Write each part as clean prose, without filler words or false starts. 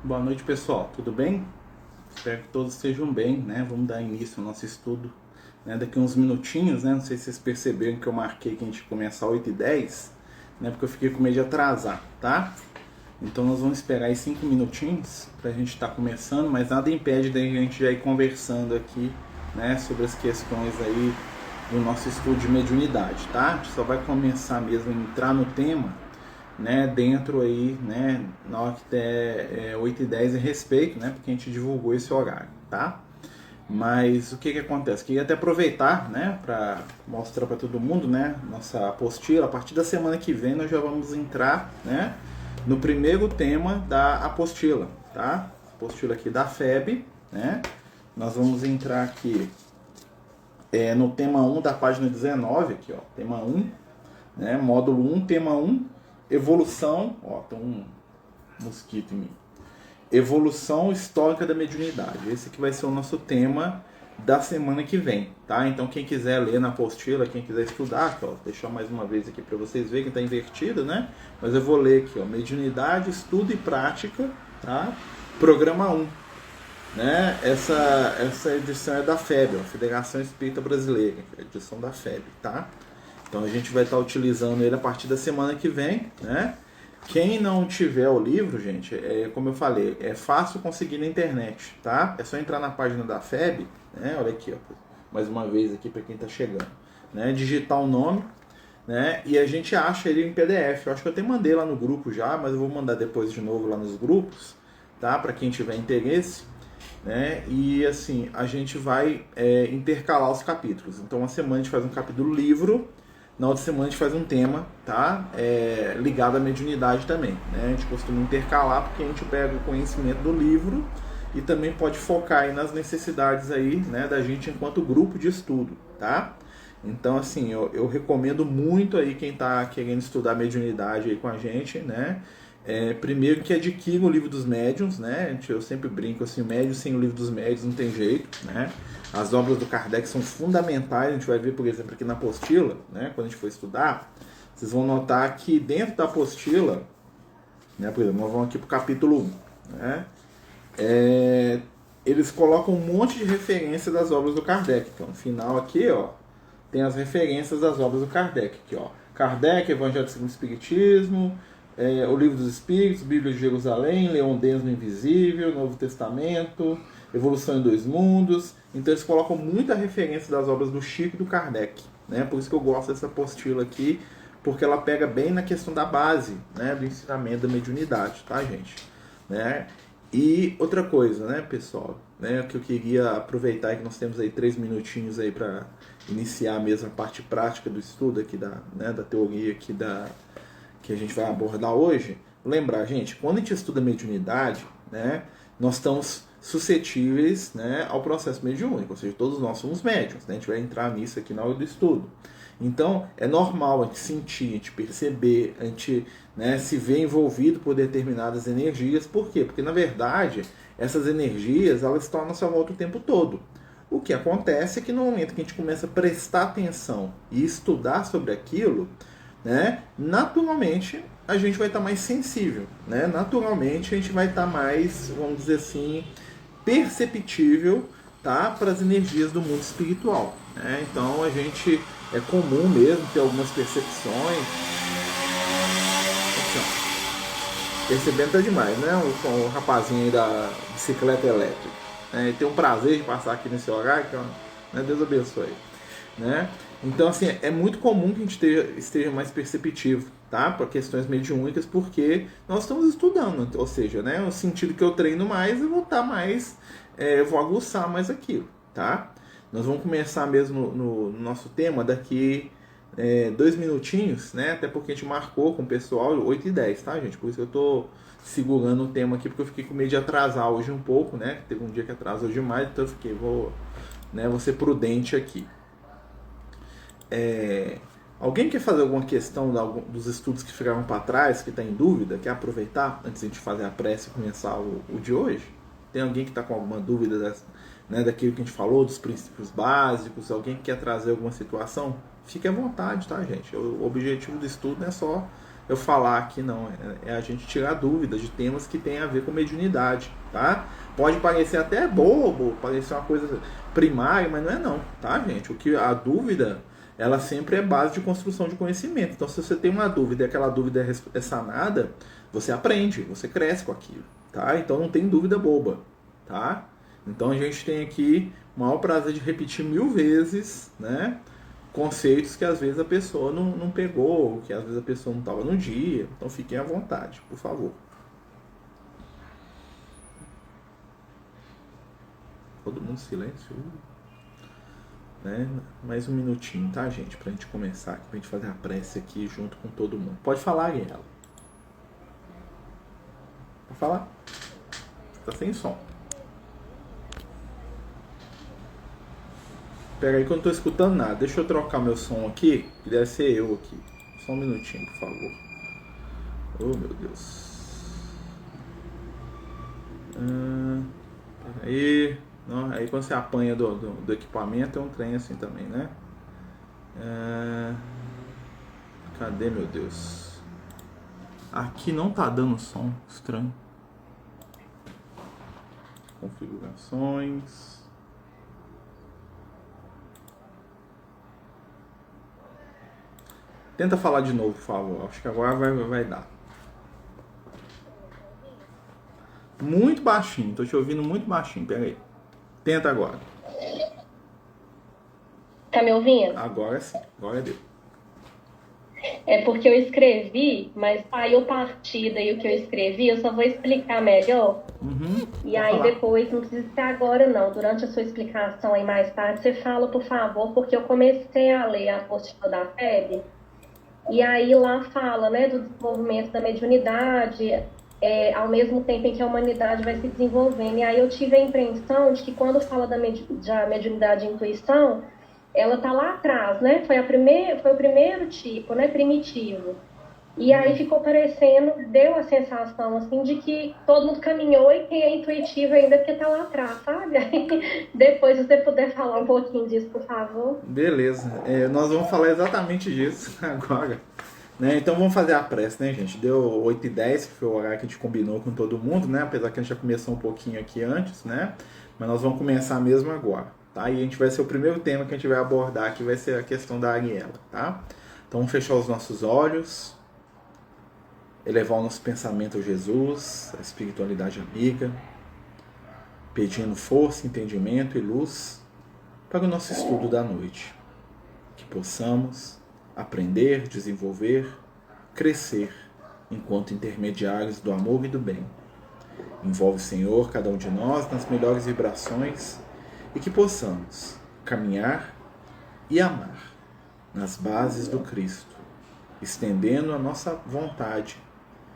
Boa noite, pessoal. Tudo bem? Espero que todos estejam bem, né? Vamos dar início ao nosso estudo, né? Daqui uns minutinhos, né? Não sei se vocês perceberam que eu marquei que a gente começa às 8h10, né? Porque eu fiquei com medo de atrasar, tá? Então nós vamos esperar aí 5 minutinhos pra gente estar começando, mas nada impede da gente já ir conversando aqui, né? Sobre as questões aí do nosso estudo de mediunidade, tá? A gente só vai começar mesmo a entrar no tema, né, dentro aí, né, na hora que der 8h10 a respeito, né, porque a gente divulgou esse horário, tá? Mas o que que acontece? Queria até aproveitar, né, para mostrar para todo mundo, né, nossa apostila. A partir da semana que vem nós já vamos entrar, né, no primeiro tema da apostila, tá? Apostila aqui da FEB, né? Nós vamos entrar aqui no tema 1 da página 19, aqui, ó, tema 1, né, módulo 1, tema 1, evolução, ó, tem um mosquito em mim. Evolução histórica da mediunidade. Esse aqui vai ser o nosso tema da semana que vem, tá? Então quem quiser ler na apostila, quem quiser estudar, aqui, ó, vou deixar mais uma vez aqui para vocês verem que está invertido, né? Mas eu vou ler aqui, ó, mediunidade, estudo e prática, tá? Programa 1, né? Essa edição é da FEB, ó, Federação Espírita Brasileira, a edição da FEB, tá? Então a gente vai estar utilizando ele a partir da semana que vem, né? Quem não tiver o livro, gente, como eu falei, é fácil conseguir na internet, tá? É só entrar na página da FEB, né? Olha aqui, ó, mais uma vez aqui para quem está chegando, né? Digitar o nome, né? E a gente acha ele em PDF. Eu acho que eu até mandei lá no grupo já, mas eu vou mandar depois de novo lá nos grupos, tá? Para quem tiver interesse, né? E assim, a gente vai intercalar os capítulos. Então, uma semana a gente faz um capítulo livro. Na outra semana a gente faz um tema, tá? Ligado à mediunidade também, né? A gente costuma intercalar porque a gente pega o conhecimento do livro e também pode focar aí nas necessidades aí, né, da gente enquanto grupo de estudo, tá? Então, assim, eu recomendo muito aí quem tá querendo estudar mediunidade aí com a gente, né? Primeiro que adquira o livro dos médiuns, né? Eu sempre brinco assim, o médium sem o livro dos médiuns não tem jeito, né? As obras do Kardec são fundamentais, a gente vai ver, por exemplo, aqui na apostila, né? Quando a gente for estudar, vocês vão notar que dentro da apostila, né? Por exemplo, nós vamos aqui para o capítulo 1, né? Eles colocam um monte de referência das obras do Kardec. Então, no final aqui, ó, tem as referências das obras do Kardec. Aqui, ó. Kardec, Evangelho segundo o Espiritismo, o Livro dos Espíritos, Bíblia de Jerusalém, Leon Denis no Invisível, Novo Testamento, Evolução em Dois Mundos. Então eles colocam muita referência das obras do Chico e do Kardec, né? Por isso que eu gosto dessa apostila aqui, porque ela pega bem na questão da base, né, do ensinamento da mediunidade, tá, gente? Né? E outra coisa, né, pessoal, né, que eu queria aproveitar que nós temos aí 3 minutinhos aí para iniciar mesmo a parte prática do estudo aqui da teoria aqui que a gente vai abordar hoje. Lembrar, gente, quando a gente estuda mediunidade, né, nós estamos suscetíveis, né, ao processo mediúnico, ou seja, todos nós somos médiuns, né, a gente vai entrar nisso aqui na hora do estudo. Então, é normal a gente sentir, a gente perceber, a gente, né, se ver envolvido por determinadas energias. Por quê? Porque, na verdade, essas energias, elas estão à nossa volta o tempo todo. O que acontece é que no momento que a gente começa a prestar atenção e estudar sobre aquilo, né, naturalmente a gente vai estar mais sensível, né? Naturalmente a gente vai estar mais, vamos dizer assim, perceptível, tá, para as energias do mundo espiritual, né? Então a gente é comum mesmo ter algumas percepções. Assim, ó, percebendo tá demais, né? O rapazinho aí da bicicleta elétrica, né? Tem um prazer de passar aqui nesse horário, que, ó, né? Deus abençoe, né? Então, assim, é muito comum que a gente esteja mais perceptivo, tá? Para questões mediúnicas, porque nós estamos estudando, ou seja, né? O sentido que eu treino mais, eu vou estar mais, eu vou aguçar mais aquilo, tá? Nós vamos começar mesmo no nosso tema daqui 2 minutinhos, né? Até porque a gente marcou com o pessoal 8h10, tá, gente? Por isso que eu tô segurando o tema aqui, porque eu fiquei com medo de atrasar hoje um pouco, né? Teve um dia que atrasou demais, então eu fiquei, vou ser prudente aqui. Alguém quer fazer alguma questão dos estudos que ficaram para trás, que está em dúvida, quer aproveitar antes de a gente fazer a prece e começar o de hoje? Tem alguém que está com alguma dúvida daquilo que a gente falou, dos princípios básicos? Alguém que quer trazer alguma situação? Fique à vontade, tá, gente? O objetivo do estudo não é só eu falar aqui, não. É a gente tirar dúvidas de temas que tem a ver com mediunidade, tá? Pode parecer até bobo, parecer uma coisa primária, mas não é não, tá, gente? A dúvida, ela sempre é base de construção de conhecimento. Então, se você tem uma dúvida e aquela dúvida é sanada, você aprende, você cresce com aquilo, tá? Então, não tem dúvida boba, tá? Então, a gente tem aqui o maior prazer de repetir 1000 vezes, né? Conceitos que às vezes a pessoa não pegou, que às vezes a pessoa não estava no dia. Então, fiquem à vontade, por favor. Todo mundo silêncio. Né? Mais um minutinho, tá, gente? Pra gente começar aqui, pra gente fazer a prece aqui junto com todo mundo. Pode falar, Ariela. Pode falar? Tá sem som. Pera aí que eu não tô escutando nada. Deixa eu trocar meu som aqui, que deve ser eu aqui. Só um minutinho, por favor. Oh, meu Deus. Pera aí. Não, aí quando você apanha do equipamento é um trem assim também, né? Cadê, meu Deus? Aqui não tá dando som, estranho. Configurações. Tenta falar de novo, por favor. Acho que agora vai dar. Muito baixinho, tô te ouvindo muito baixinho, pera aí. Tenta agora. Tá me ouvindo? Agora sim, agora deu. É porque eu escrevi, mas aí eu parti daí o que eu escrevi, eu só vou explicar melhor. E aí falar. depois, não precisa ser agora não, durante a sua explicação aí mais tarde, você fala, por favor, porque eu comecei a ler a apostila da FEB, e aí lá fala, né, do desenvolvimento da mediunidade, ao mesmo tempo em que a humanidade vai se desenvolvendo. E aí eu tive a impressão de que quando fala da mediunidade e intuição, ela tá lá atrás, né? Foi o primeiro tipo, né? Primitivo. E aí ficou parecendo, deu a sensação, assim, de que todo mundo caminhou e quem é intuitivo ainda porque tá lá atrás, sabe? Aí, depois, se você puder falar um pouquinho disso, por favor. Beleza, nós vamos falar exatamente disso agora. Né? Então vamos fazer a prece, né, gente? Deu 8h10, que foi o horário que a gente combinou com todo mundo, né? Apesar que a gente já começou um pouquinho aqui antes, né? Mas nós vamos começar mesmo agora, tá? E a gente vai ser o primeiro tema que a gente vai abordar, que vai ser a questão da Ariela, tá? Então vamos fechar os nossos olhos, elevar o nosso pensamento a Jesus, a espiritualidade amiga, pedindo força, entendimento e luz para o nosso estudo da noite. Que possamos aprender, desenvolver, crescer enquanto intermediários do amor e do bem. Envolve, Senhor, cada um de nós nas melhores vibrações e que possamos caminhar e amar nas bases do Cristo, estendendo a nossa vontade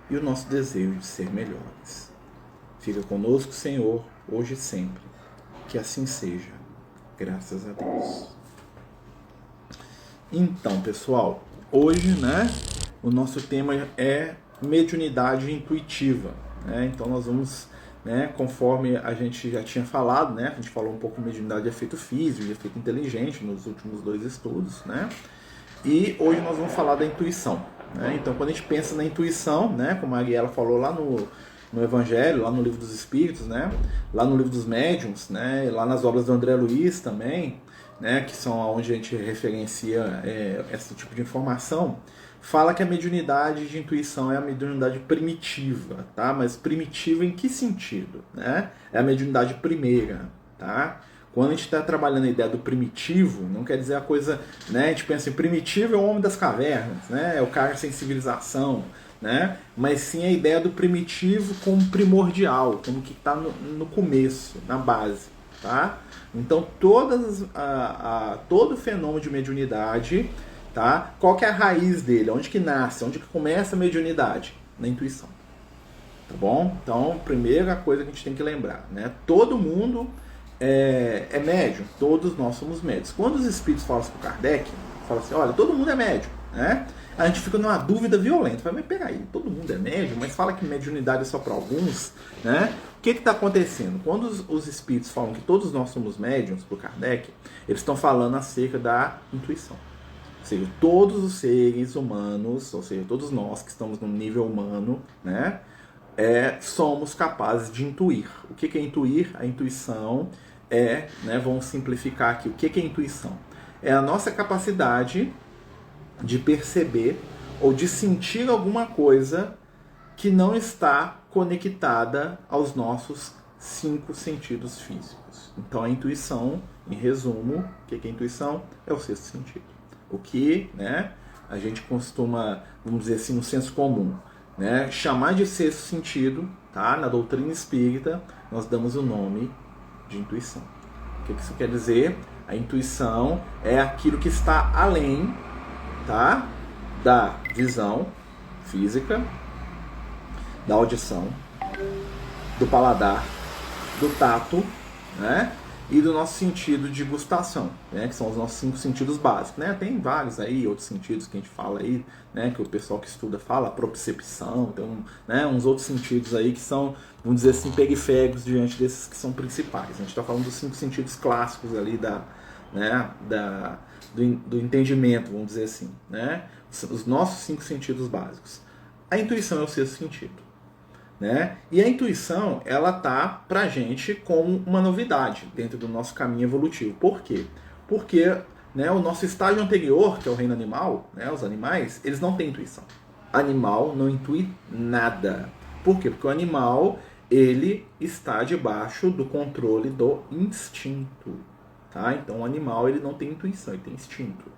e o nosso desejo de ser melhores. Fica conosco, Senhor, hoje e sempre. Que assim seja. Graças a Deus. Então, pessoal, hoje, né, o nosso tema é mediunidade intuitiva, né? Então nós vamos, né, conforme a gente já tinha falado, né, a gente falou um pouco de mediunidade de efeito físico, de efeito inteligente nos últimos 2 estudos, né? E hoje nós vamos falar da intuição, né? Então, quando a gente pensa na intuição, né, como a Ariela falou lá no Evangelho, lá no Livro dos Espíritos, né, lá no Livro dos Médiuns, né, lá nas obras do André Luiz também, né, que são onde a gente referencia esse tipo de informação, fala que a mediunidade de intuição é a mediunidade primitiva, tá? Mas primitiva em que sentido, né? É a mediunidade primeira, tá? Quando a gente está trabalhando a ideia do primitivo, não quer dizer a coisa, né? A gente pensa assim, primitivo é o homem das cavernas, né? É o cara sem civilização, né? Mas sim a ideia do primitivo como primordial, como que está no começo, na base, tá? Então todo fenômeno de mediunidade, tá? Qual que é a raiz dele? Onde que nasce? Onde que começa a mediunidade? Na intuição, tá bom? Então, primeira coisa que a gente tem que lembrar, né? Todo mundo é médium, todos nós somos médios. Quando os espíritos falam para Kardec, falam assim, olha, todo mundo é médium, né? A gente fica numa dúvida violenta. Fala, mas peraí, todo mundo é médium, mas fala que mediunidade é só para alguns, né? O que está acontecendo? Quando os espíritos falam que todos nós somos médiums, por Kardec, eles estão falando acerca da intuição. Ou seja, todos os seres humanos, ou seja, todos nós que estamos no nível humano, né, somos capazes de intuir. O que é intuir? A intuição né, vamos simplificar aqui, o que é intuição? É a nossa capacidade de perceber ou de sentir alguma coisa que não está conectada aos nossos 5 sentidos físicos. Então a intuição, em resumo, o que é intuição? É o sexto sentido. O que, né, a gente costuma, vamos dizer assim, no senso comum, né, chamar de sexto sentido, tá? Na doutrina espírita, nós damos o nome de intuição. O que isso quer dizer? A intuição é aquilo que está além, tá, da visão física, da audição, do paladar, do tato, né, e do nosso sentido de gustação, né, que são os nossos 5 sentidos básicos, né? Tem vários aí, outros sentidos que a gente fala aí, né, que o pessoal que estuda fala, a propriocepção, tem né, uns outros sentidos aí que são, vamos dizer assim, periféricos diante desses que são principais. A gente está falando dos 5 sentidos clássicos ali do entendimento, vamos dizer assim, né? Os nossos 5 sentidos básicos. A intuição é o sexto sentido. Né? E a intuição, ela tá pra gente como uma novidade dentro do nosso caminho evolutivo. Por quê? Porque, né, o nosso estágio anterior, que é o reino animal, né, os animais, eles não têm intuição. Animal não intui nada. Por quê? Porque o animal, ele está debaixo do controle do instinto. Tá? Então o animal, ele não tem intuição, ele tem instinto.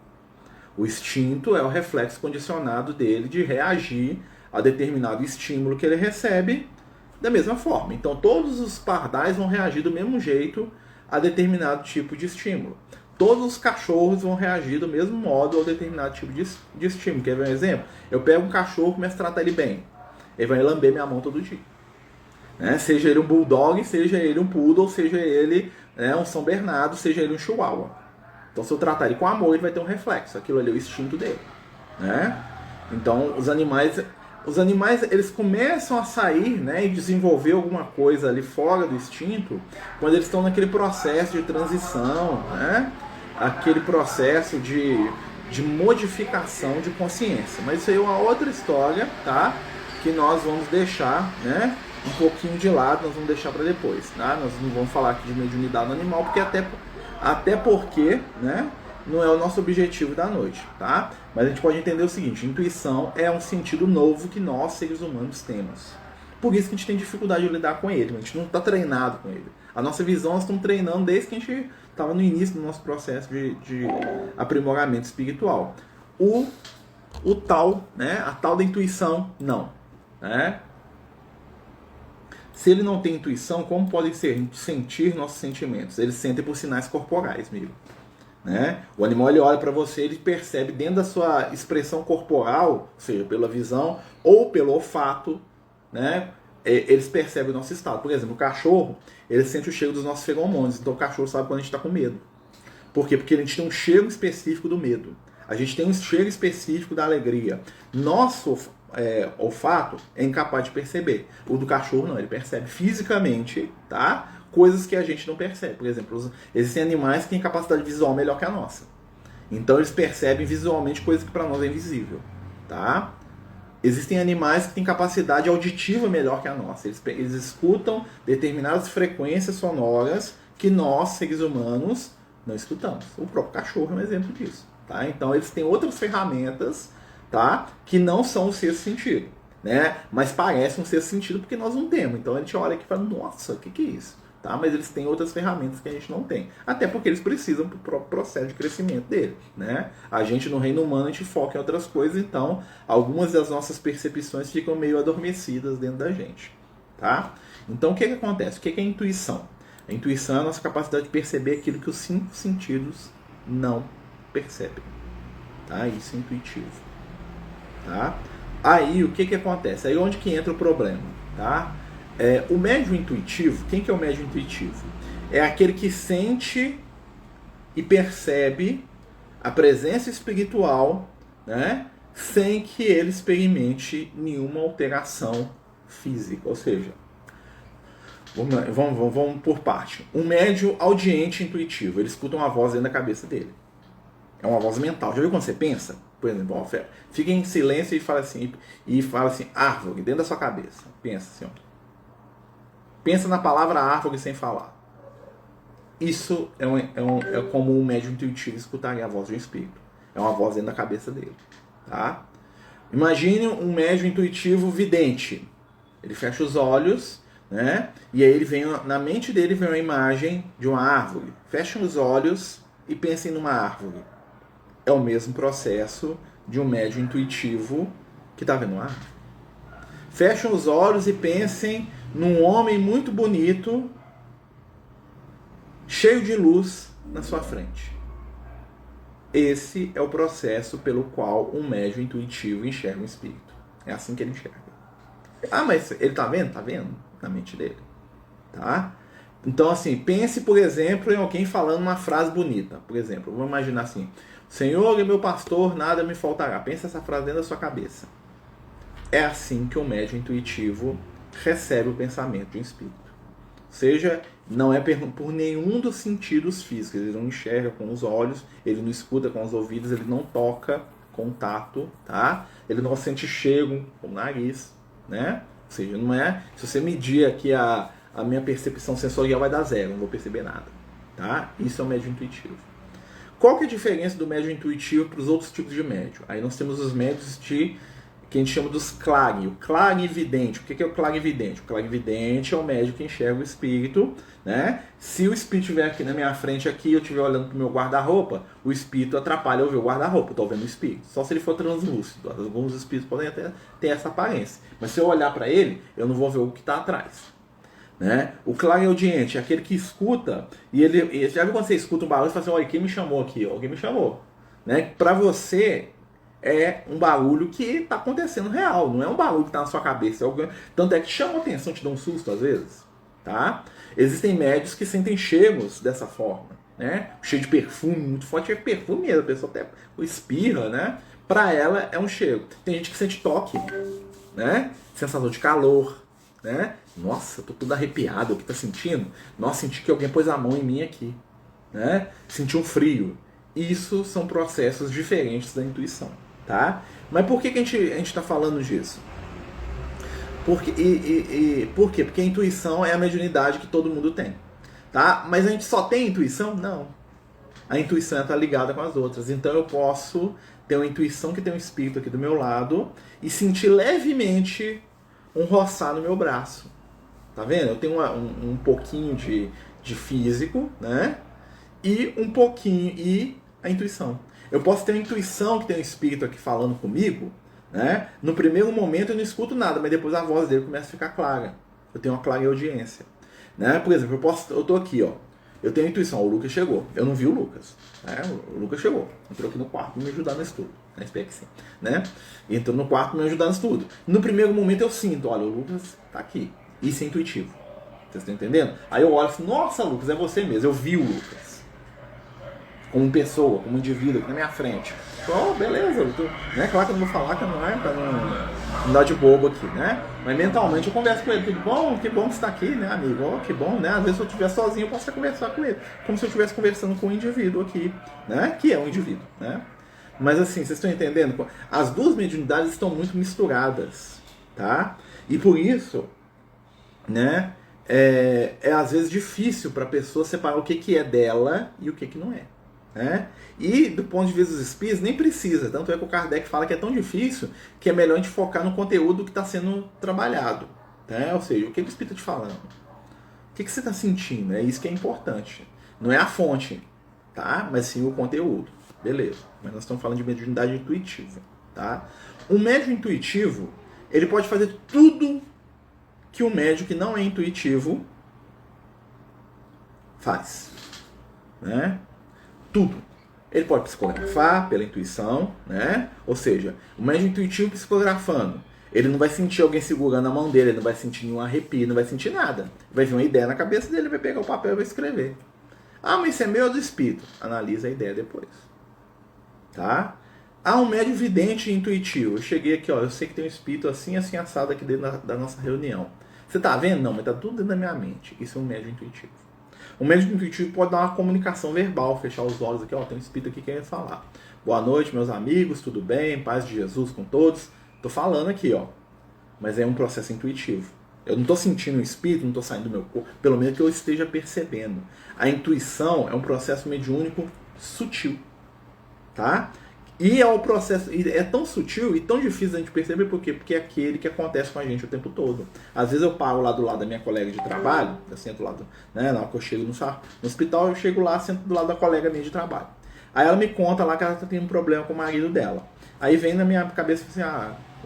O instinto é o reflexo condicionado dele de reagir a determinado estímulo que ele recebe da mesma forma. Então todos os pardais vão reagir do mesmo jeito a determinado tipo de estímulo. Todos os cachorros vão reagir do mesmo modo a determinado tipo de estímulo. Quer ver um exemplo? Eu pego um cachorro e começo a tratar ele bem. Ele vai lamber minha mão todo dia. Né? Seja ele um bulldog, seja ele um poodle, seja ele, né, um São Bernardo, seja ele um chihuahua. Então se eu tratar ele com amor, ele vai ter um reflexo. Aquilo ali é o instinto dele. Né? Então os animais, eles começam a sair, né, e desenvolver alguma coisa ali fora do instinto quando eles estão naquele processo de transição, né, aquele processo de modificação de consciência. Mas isso aí é uma outra história, tá, que nós vamos deixar, né, um pouquinho de lado, nós vamos deixar para depois. Tá? Nós não vamos falar aqui de mediunidade animal, porque até porque, né, não é o nosso objetivo da noite, tá? Mas a gente pode entender o seguinte: intuição é um sentido novo que nós, seres humanos, temos. Por isso que a gente tem dificuldade de lidar com ele, a gente não está treinado com ele. A nossa visão nós estamos treinando desde que a gente estava no início do nosso processo de aprimoramento espiritual. O tal, né, a tal da intuição, não. Né? Se ele não tem intuição, como podem sentir nossos sentimentos? Eles sentem por sinais corporais mesmo. Né? O animal, ele olha para você, ele percebe dentro da sua expressão corporal, ou seja, pela visão ou pelo olfato, né? Eles percebem o nosso estado. Por exemplo, o cachorro, ele sente o cheiro dos nossos feromônios. Então o cachorro sabe quando a gente está com medo. Por quê? Porque a gente tem um cheiro específico do medo. A gente tem um cheiro específico da alegria. Nosso olfato é incapaz de perceber. O do cachorro não, ele percebe fisicamente, tá? Coisas que a gente não percebe. Por exemplo, existem animais que têm capacidade visual melhor que a nossa. Então eles percebem visualmente coisas que para nós é invisível. Tá? Existem animais que têm capacidade auditiva melhor que a nossa. Eles escutam determinadas frequências sonoras que nós, seres humanos, não escutamos. O próprio cachorro é um exemplo disso. Tá? Então eles têm outras ferramentas, tá, que não são o sexto sentido. Né? Mas parecem um sexto sentido porque nós não temos. Então a gente olha aqui e fala, nossa, o que é isso? Tá? Mas eles têm outras ferramentas que a gente não tem. Até porque eles precisam para o próprio processo de crescimento dele. Né? A gente, no reino humano, a gente foca em outras coisas, então algumas das nossas percepções ficam meio adormecidas dentro da gente. Tá? Então o que acontece? O que é a intuição? A intuição é a nossa capacidade de perceber aquilo que os 5 sentidos não percebem. Tá? Isso é intuitivo. Tá? Aí o que acontece? Aí onde que entra o problema? Tá? O médium intuitivo, quem que é o médium intuitivo? É aquele que sente e percebe a presença espiritual, né, sem que ele experimente nenhuma alteração física. Ou seja, vamos por parte. Um médium audiente intuitivo, ele escuta uma voz dentro da cabeça dele. É uma voz mental. Já viu quando você pensa? Por exemplo, ó, fica em silêncio e fala assim, árvore, dentro da sua cabeça. Pensa assim, ó. Pensa na palavra árvore sem falar. Isso é como um médium intuitivo escutaria a voz de um espírito. É uma voz dentro da cabeça dele. Tá? Imagine um médium intuitivo vidente. Ele fecha os olhos, né? E aí na mente dele vem uma imagem de uma árvore. Fecha os olhos e pensem numa árvore. É o mesmo processo de um médium intuitivo que está vendo uma árvore. Fechem os olhos e pensem num homem muito bonito, cheio de luz na sua frente. Esse é o processo pelo qual um médium intuitivo enxerga um espírito. É assim que ele enxerga. Ah, mas ele tá vendo? Tá vendo? Na mente dele. Tá? Então, assim, pense, por exemplo, em alguém falando uma frase bonita. Por exemplo, vamos imaginar assim: Senhor é meu pastor, nada me faltará. Pensa essa frase dentro da sua cabeça. É assim que o médium intuitivo recebe o pensamento de um espírito. Ou seja, não é por nenhum dos sentidos físicos. Ele não enxerga com os olhos, ele não escuta com os ouvidos, ele não toca com o tato, tá? Ele não sente cheiro com o nariz, né? Ou seja, não é... Se você medir aqui a minha percepção sensorial vai dar zero, não vou perceber nada, tá? Isso é o médium intuitivo. Qual que é a diferença do médium intuitivo para os outros tipos de médium? Aí nós temos os médios que a gente chama dos clare, o clarividente. O que é o clarividente? O clarividente é o médium que enxerga o espírito, né? Se o espírito estiver aqui na minha frente, aqui, eu estiver olhando para o meu guarda-roupa, o espírito atrapalha eu ver o guarda-roupa, eu estou vendo o espírito. Só se ele for translúcido. Alguns espíritos podem até ter essa aparência. Mas se eu olhar para ele, eu não vou ver o que está atrás. Né? O clareaudiente é aquele que escuta, e ele já viu quando você escuta um barulho e fala assim, olha, quem me chamou aqui? Alguém me chamou. Né? Para você... é um barulho que está acontecendo real, não é um barulho que está na sua cabeça. Tanto é que chama atenção, te dá um susto às vezes. Tá? Existem médios que sentem cheiros dessa forma. Né? Cheio de perfume, muito forte, é perfume mesmo, a pessoa até espirra, né? Para ela é um cheiro. Tem gente que sente toque, né? Sensação de calor. Né? Nossa, eu tô tudo arrepiado, o que tá sentindo? Nossa, senti que alguém pôs a mão em mim aqui. Né? Senti um frio. Isso são processos diferentes da intuição. Tá? Mas por que a gente está falando disso? Por quê? Porque a intuição é a mediunidade que todo mundo tem. Tá? Mas a gente só tem intuição? Não. A intuição está ligada com as outras. Então eu posso ter uma intuição que tem um espírito aqui do meu lado e sentir levemente um roçar no meu braço. Tá vendo? Eu tenho um pouquinho de físico, né? E um pouquinho... e a intuição. Eu posso ter uma intuição que tem um espírito aqui falando comigo, né? No primeiro momento eu não escuto nada, mas depois a voz dele começa a ficar clara. Eu tenho uma clara audiência. Né? Por exemplo, eu tô aqui, ó. Eu tenho a intuição, o Lucas chegou. Eu não vi o Lucas. Né? O Lucas chegou. Entrou aqui no quarto para me ajudar no estudo. Espero que sim. Né? Entrou no quarto para me ajudar no estudo. No primeiro momento eu sinto, olha, o Lucas tá aqui. Isso é intuitivo. Vocês estão entendendo? Aí eu olho e falo, nossa, Lucas, é você mesmo. Eu vi o Lucas. Como pessoa, como indivíduo aqui na minha frente. Oh, beleza, né? Claro que eu não vou falar que não é pra não dar de bobo aqui, né? Mas mentalmente eu converso com ele, tudo bom? Que bom que você está aqui, né, amigo? Oh, que bom, né? Às vezes se eu estiver sozinho eu posso conversar com ele, como se eu estivesse conversando com um indivíduo aqui, né? Que é um indivíduo, né? Mas assim, vocês estão entendendo? As duas mediunidades estão muito misturadas, tá? E por isso, né? É às vezes difícil para a pessoa separar o que é dela e o que não é. Né? E do ponto de vista dos espíritos, nem precisa. Tanto é que o Kardec fala que é tão difícil que é melhor a gente focar no conteúdo que está sendo trabalhado. Né? Ou seja, o que o espírito está te falando? O que você está sentindo? É isso que é importante. Não é a fonte, tá? Mas sim o conteúdo. Beleza. Mas nós estamos falando de mediunidade intuitiva. Tá? O médium intuitivo, ele pode fazer tudo que o médium que não é intuitivo faz. Né? Tudo. Ele pode psicografar pela intuição, né? Ou seja, o médium intuitivo psicografando, ele não vai sentir alguém segurando a mão dele, ele não vai sentir nenhum arrepio, não vai sentir nada. Vai vir uma ideia na cabeça dele, vai pegar o papel e vai escrever. Ah, mas isso é meu ou do espírito? Analisa a ideia depois. Tá? Ah, um médium vidente e intuitivo. Eu cheguei aqui, ó, eu sei que tem um espírito assim, assim, assado aqui dentro da nossa reunião. Você tá vendo? Não, mas tá tudo dentro da minha mente. Isso é um médium intuitivo. O médium intuitivo pode dar uma comunicação verbal, fechar os olhos aqui, ó, tem um espírito aqui querendo falar. Boa noite, meus amigos, tudo bem? Paz de Jesus com todos. Tô falando aqui, ó. Mas é um processo intuitivo. Eu não estou sentindo o espírito, não estou saindo do meu corpo, pelo menos que eu esteja percebendo. A intuição é um processo mediúnico sutil, tá? E é um processo, é tão sutil e tão difícil a gente perceber, por quê? Porque é aquele que acontece com a gente o tempo todo. Às vezes eu paro lá do lado da minha colega de trabalho, eu sento lá, né, na hora que eu chego no hospital, eu chego lá, sento do lado da colega minha de trabalho. Aí ela me conta lá que ela tá tendo um problema com o marido dela. Aí vem na minha cabeça assim,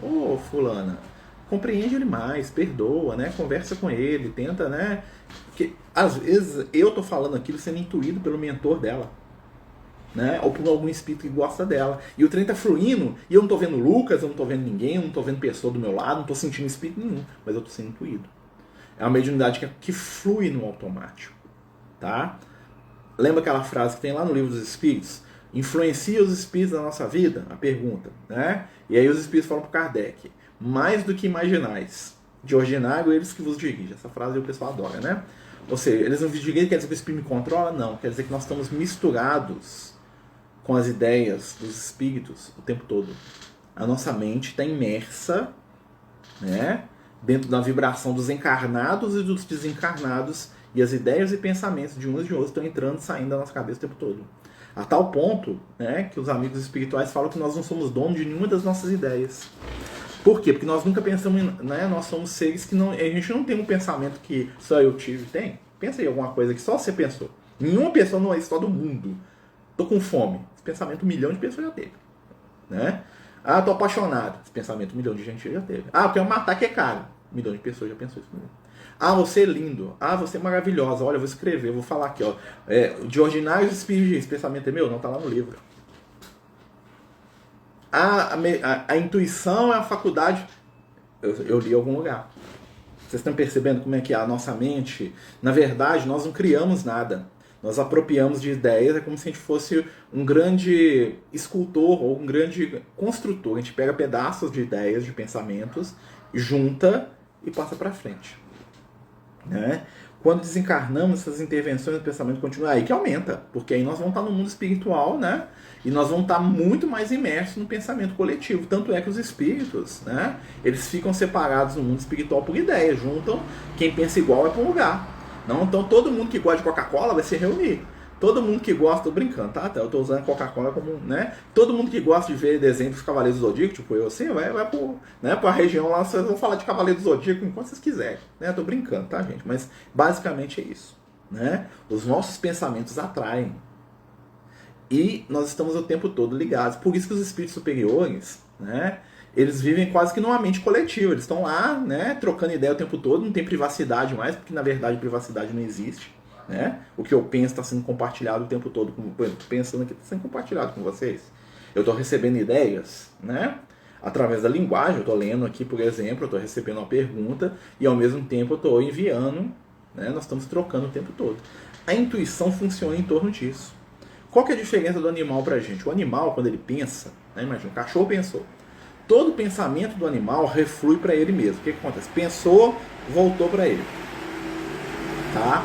ô fulana, compreende ele mais, perdoa, né? Conversa com ele, tenta, né? Porque às vezes eu tô falando aquilo sendo intuído pelo mentor dela, né? Ou por algum espírito que gosta dela. E o trem tá fluindo, e eu não tô vendo Lucas, eu não tô vendo ninguém, eu não tô vendo pessoa do meu lado, não tô sentindo espírito nenhum, mas eu tô sendo intuído. É uma mediunidade que flui no automático, tá? Lembra aquela frase que tem lá no Livro dos Espíritos? Influencia os espíritos na nossa vida? A pergunta, né? E aí os espíritos falam para Kardec: mais do que imaginais, de ordinário eles que vos dirigem. Essa frase o pessoal adora, né? Ou seja, eles não vos dirigem, quer dizer que o espírito me controla? Não, quer dizer que nós estamos misturados com as ideias dos espíritos o tempo todo. A nossa mente está imersa, né, dentro da vibração dos encarnados e dos desencarnados, e as ideias e pensamentos de uns e de outros estão entrando e saindo da nossa cabeça o tempo todo. A tal ponto, né, que os amigos espirituais falam que nós não somos donos de nenhuma das nossas ideias. Por quê? Porque nós nunca pensamos, né, nós somos seres que não, a gente não tem um pensamento que só eu tive. Tem? Pensa aí alguma coisa que só você pensou. Nenhuma pessoa não é história do mundo. Tô com fome. Esse pensamento 1 milhão de pessoas já teve, né? Tô apaixonado. Esse pensamento 1 milhão de gente já teve. Eu quero matar que é caro. 1 milhão de pessoas já pensou isso. Você é lindo. Você é maravilhosa. Olha, eu vou escrever, vou falar aqui, ó. De ordinários espíritos, esse pensamento é meu? Não, tá lá no livro. A intuição é a faculdade. Eu li em algum lugar. Vocês estão percebendo como é que é a nossa mente? Na verdade, nós não criamos nada. Nós apropriamos de ideias, é como se a gente fosse um grande escultor ou um grande construtor. A gente pega pedaços de ideias, de pensamentos, junta e passa para frente, né? Quando desencarnamos, essas intervenções do pensamento continuam aí que aumenta, porque aí nós vamos estar no mundo espiritual, né? E nós vamos estar muito mais imersos no pensamento coletivo. Tanto é que os espíritos, né, eles ficam separados no mundo espiritual por ideias, juntam, quem pensa igual é para um lugar. Não, então todo mundo que gosta de Coca-Cola vai se reunir. Todo mundo que gosta, tô brincando, tá? Eu tô usando Coca-Cola como, né? Todo mundo que gosta de ver desenho dos Cavaleiros do Zodíaco, tipo eu assim, vai pra região lá, vocês vão falar de Cavaleiros do Zodíaco enquanto vocês quiserem, né? Eu tô brincando, tá, gente? Mas basicamente é isso, né? Os nossos pensamentos atraem. E nós estamos o tempo todo ligados. Por isso que os espíritos superiores, né, eles vivem quase que numa mente coletiva. Eles estão lá, né, trocando ideia o tempo todo, não tem privacidade mais, porque na verdade privacidade não existe, né? O que eu penso está sendo compartilhado o tempo todo. Pensando aqui, está sendo compartilhado com vocês. Eu estou recebendo ideias, né, através da linguagem. Eu estou lendo aqui, por exemplo, eu estou recebendo uma pergunta e ao mesmo tempo eu estou enviando, né, nós estamos trocando o tempo todo. A intuição funciona em torno disso. Qual que é a diferença do animal pra gente? O animal, quando ele pensa, né, imagina, o cachorro pensou. Todo pensamento do animal reflui para ele mesmo. O que acontece? Pensou, voltou para ele. Tá?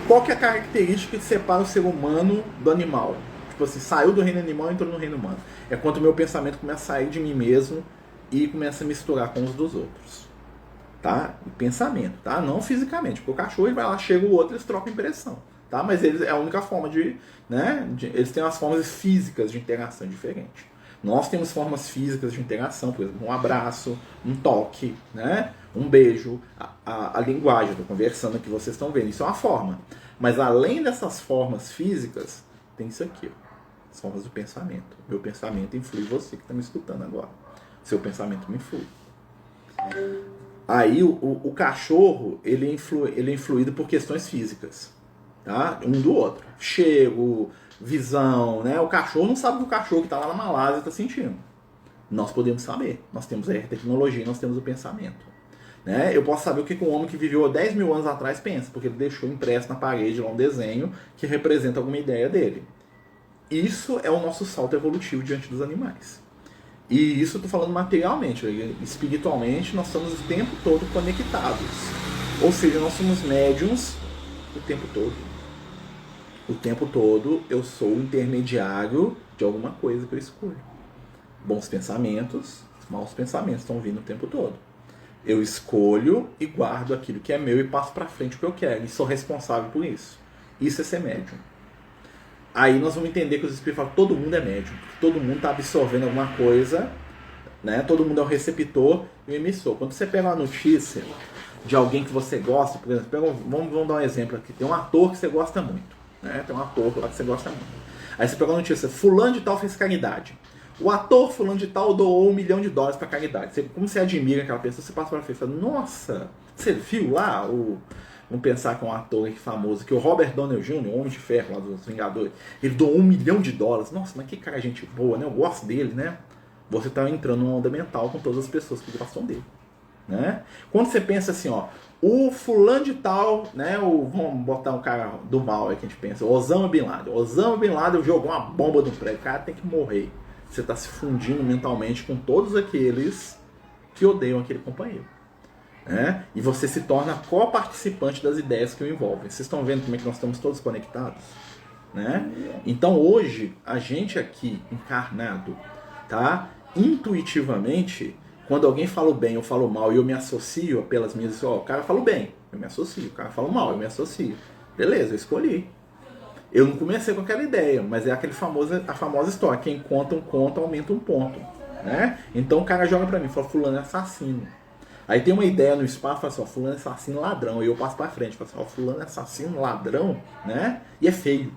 Qual que é a característica que separa o ser humano do animal? Tipo assim, saiu do reino animal e entrou no reino humano. É quando o meu pensamento começa a sair de mim mesmo e começa a misturar com os dos outros. Tá? O pensamento, tá? Não fisicamente. Porque o cachorro ele vai lá, chega o outro, eles trocam impressão. Tá? Mas eles, é a única forma eles têm as formas físicas de interação diferentes. Nós temos formas físicas de interação, por exemplo, um abraço, um toque, né? Um beijo, a linguagem, eu estou conversando aqui, vocês estão vendo, isso é uma forma. Mas além dessas formas físicas, tem isso aqui, ó, as formas do pensamento. Meu pensamento influi você que está me escutando agora. Seu pensamento me influi. Aí o cachorro, ele é influído por questões físicas. Tá? Um do outro. Cheiro, visão, né? O cachorro não sabe o que o cachorro que está lá na Malásia está sentindo. Nós podemos saber. Nós temos a tecnologia, nós temos o pensamento. Né? Eu posso saber o que um homem que viveu 10 mil anos atrás pensa, porque ele deixou impresso na parede lá um desenho que representa alguma ideia dele. Isso é o nosso salto evolutivo diante dos animais. E isso eu estou falando materialmente. Espiritualmente, nós estamos o tempo todo conectados. Ou seja, nós somos médiums o tempo todo. O tempo todo eu sou o intermediário de alguma coisa que eu escolho. Bons pensamentos, maus pensamentos estão vindo o tempo todo. Eu escolho e guardo aquilo que é meu e passo para frente o que eu quero. E sou responsável por isso. Isso é ser médium. Aí nós vamos entender que os espíritos falam que todo mundo é médium. Todo mundo está absorvendo alguma coisa, né? Todo mundo é o receptor e o emissor. Quando você pega uma notícia de alguém que você gosta, por exemplo, vamos dar um exemplo aqui. Tem um ator que você gosta muito. Né? Tem um ator lá que você gosta muito. Aí você pega uma notícia, fulano de tal fez caridade. O ator fulano de tal doou $1 milhão para caridade. Como você admira aquela pessoa, você passa para frente e fala, nossa, você viu lá o... Vamos pensar que é um ator famoso, que o Robert Downey Jr., o Homem de Ferro lá dos Vingadores, ele doou $1 milhão. Nossa, mas que cara gente boa, né? Eu gosto dele, né? Você está entrando numa onda mental com todas as pessoas que gostam dele. Né? Quando você pensa assim, ó, o fulano de tal, né? Vamos botar um cara do mal aí que a gente pensa, Osama Bin Laden. Osama Bin Laden jogou uma bomba no prédio, o cara tem que morrer. Você está se fundindo mentalmente com todos aqueles que odeiam aquele companheiro. Né? E você se torna co-participante das ideias que o envolvem. Vocês estão vendo como é que nós estamos todos conectados? Né? Então hoje, a gente aqui encarnado, tá? Intuitivamente, quando alguém fala o bem ou fala o mal e eu me associo pelas minhas... Ó, o cara fala o bem, eu me associo. O cara fala o mal, eu me associo. Beleza, eu escolhi. Eu não comecei com aquela ideia, mas é a famosa história. Quem conta um conto, aumenta um ponto. Né? Então o cara joga pra mim, fala, fulano é assassino. Aí tem uma ideia no espaço, fala assim, ó, fulano é assassino, ladrão. E eu passo pra frente, falo assim, ó, fulano é assassino, ladrão, né? E é feio.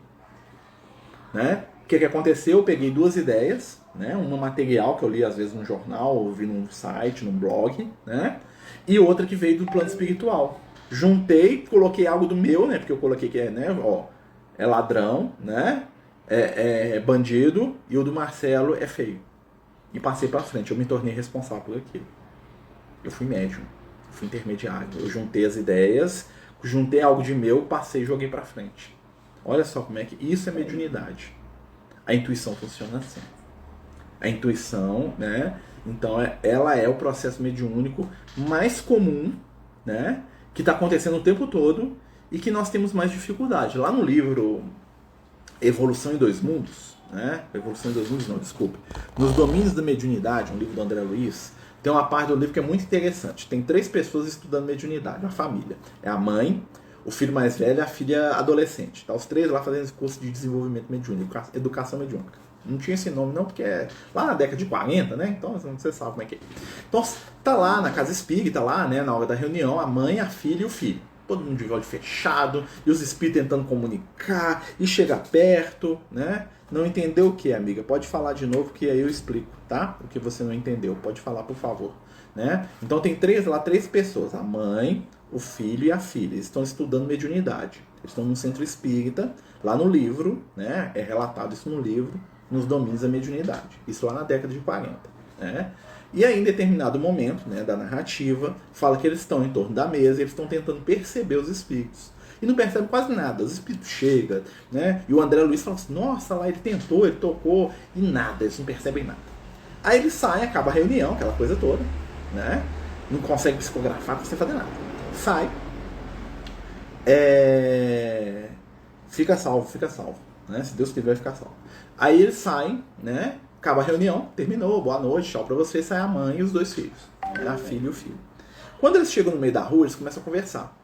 Né? O que aconteceu? Eu peguei duas ideias, né? Uma material que eu li às vezes num jornal, ou vi num site, num blog, né? E outra que veio do plano espiritual. Juntei, coloquei algo do meu, né? Porque eu coloquei que é, né? Ó, é ladrão, né? É bandido, e o do Marcelo é feio. E passei pra frente, eu me tornei responsável por aquilo. Eu fui médium, fui intermediário. Eu juntei as ideias, juntei algo de meu, passei e joguei pra frente. Olha só como é que... Isso é mediunidade. A intuição funciona assim. A intuição, né? Então, ela é o processo mediúnico mais comum, né? Que está acontecendo o tempo todo e que nós temos mais dificuldade. Lá no livro Evolução em Dois Mundos, né? Evolução em Dois Mundos, não, desculpe. Nos Domínios da Mediunidade, um livro do André Luiz, tem uma parte do livro que é muito interessante. Tem 3 pessoas estudando mediunidade, uma família. É a mãe, o filho mais velho e a filha adolescente. Tá os 3 lá fazendo esse curso de desenvolvimento mediúnico, educação mediúnica. Não tinha esse nome não, porque é lá na década de 40, né? Então você sabe como é que é. Então tá lá na casa espírita, lá, né, na hora da reunião, a mãe, a filha e o filho. Todo mundo de olho fechado, e os espíritos tentando comunicar, e chega perto, né? Não entendeu o que, amiga? Pode falar de novo que aí eu explico, tá? O que você não entendeu. Pode falar, por favor. Né? Então tem 3 pessoas. A mãe, o filho e a filha. Eles estão estudando mediunidade. Eles estão num centro espírita, lá no livro, né? É relatado isso no livro, nos domínios da mediunidade. Isso lá na década de 40. Né? E aí, em determinado momento, né, da narrativa, fala que eles estão em torno da mesa e eles estão tentando perceber os espíritos. E não percebe quase nada. Os espíritos chegam, né? E o André Luiz fala assim, nossa, lá ele tentou, ele tocou, e nada, eles não percebem nada. Aí eles saem, acaba a reunião, aquela coisa toda, né? Não consegue psicografar, não consegue fazer nada. Sai. Fica salvo, né? Se Deus quiser, vai ficar salvo. Aí eles saem, né? Acaba a reunião, terminou, boa noite, tchau pra vocês, sai a mãe e os 2 filhos. A filha e o filho. Quando eles chegam no meio da rua, eles começam a conversar.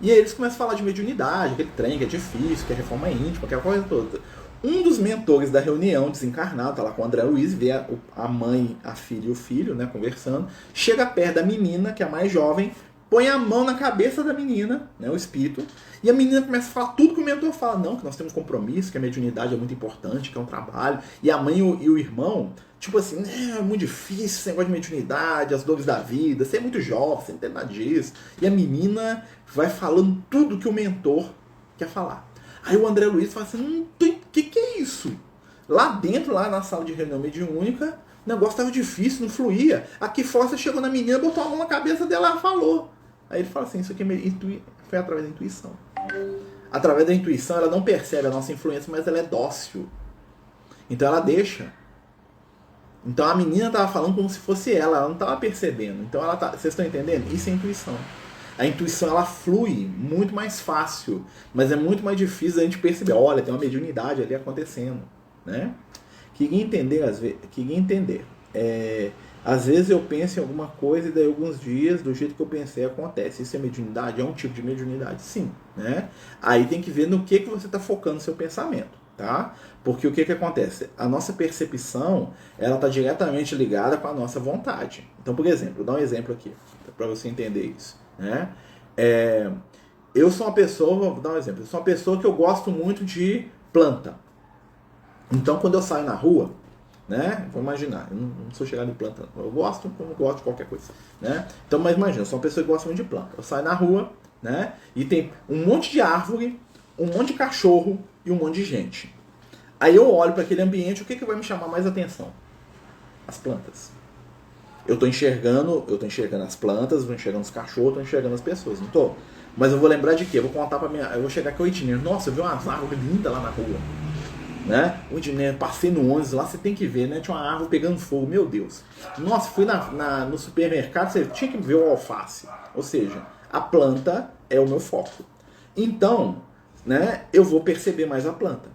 E aí eles começam a falar de mediunidade, aquele trem que é difícil, que é reforma íntima, aquela coisa toda. Um dos mentores da reunião, desencarnado, tá lá com o André Luiz, vê a mãe, a filha e o filho, né, conversando, chega perto da menina, que é a mais jovem, põe a mão na cabeça da menina, né, o espírito, e a menina começa a falar tudo que o mentor fala. Não, que nós temos compromisso, que a mediunidade é muito importante, que é um trabalho. E a mãe e o irmão, tipo assim, é muito difícil esse negócio de mediunidade, as dores da vida, você é muito jovem, você não tem nada disso. E a menina vai falando tudo que o mentor quer falar. Aí o André Luiz fala assim, que é isso? Lá dentro, lá na sala de reunião mediúnica, o negócio estava difícil, não fluía. Aqui fora você chegou na menina, botou a mão na cabeça dela e falou. Aí ele fala assim, isso aqui foi através da intuição. Através da intuição, ela não percebe a nossa influência, mas ela é dócil. Então ela deixa. Então a menina estava falando como se fosse ela não estava percebendo. Então vocês estão entendendo? Isso é intuição. A intuição, ela flui muito mais fácil, mas é muito mais difícil a gente perceber. Olha, tem uma mediunidade ali acontecendo, né? Queria entender, às vezes eu penso em alguma coisa e daí alguns dias, do jeito que eu pensei, acontece. Isso é mediunidade? É um tipo de mediunidade? Sim, né? Aí tem que ver no que você está focando o seu pensamento, tá? Porque o que acontece? A nossa percepção, ela está diretamente ligada com a nossa vontade. Então, por exemplo, vou dar um exemplo aqui, para você entender isso, né? Eu sou uma pessoa, vou dar um exemplo, eu sou uma pessoa que eu gosto muito de planta. Então, quando eu saio na rua, né? Vou imaginar, eu não sou chegado em planta, eu gosto como gosto de qualquer coisa, né? Então, mas imagina, eu sou uma pessoa que gosta muito de planta. Eu saio na rua, né? E tem um monte de árvore, um monte de cachorro e um monte de gente. Aí eu olho para aquele ambiente, o que vai me chamar mais atenção? As plantas. Eu tô enxergando as plantas, estou enxergando os cachorros, estou enxergando as pessoas, não tô? Mas eu vou lembrar de quê? Eu vou contar eu vou chegar aqui 8h. Nossa, eu vi umas árvores lindas lá na rua. Né? Onde, né, passei no ônibus lá, você tem que ver, né? Tinha uma árvore pegando fogo, meu Deus. Nossa, fui no supermercado, você tinha que ver o alface. Ou seja, a planta é o meu foco. Então, né, eu vou perceber mais a planta.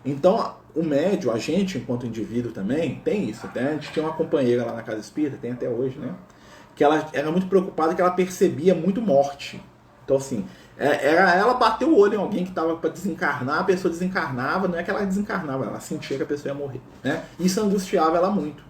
Então, o médium, a gente, enquanto indivíduo também, tem isso. Né? A gente tinha uma companheira lá na Casa Espírita, tem até hoje, né? Que ela era muito preocupada, que ela percebia muito morte. Então, assim, ela bateu o olho em alguém que estava para desencarnar, a pessoa desencarnava, não é que ela desencarnava, ela sentia que a pessoa ia morrer, né? Isso angustiava ela muito.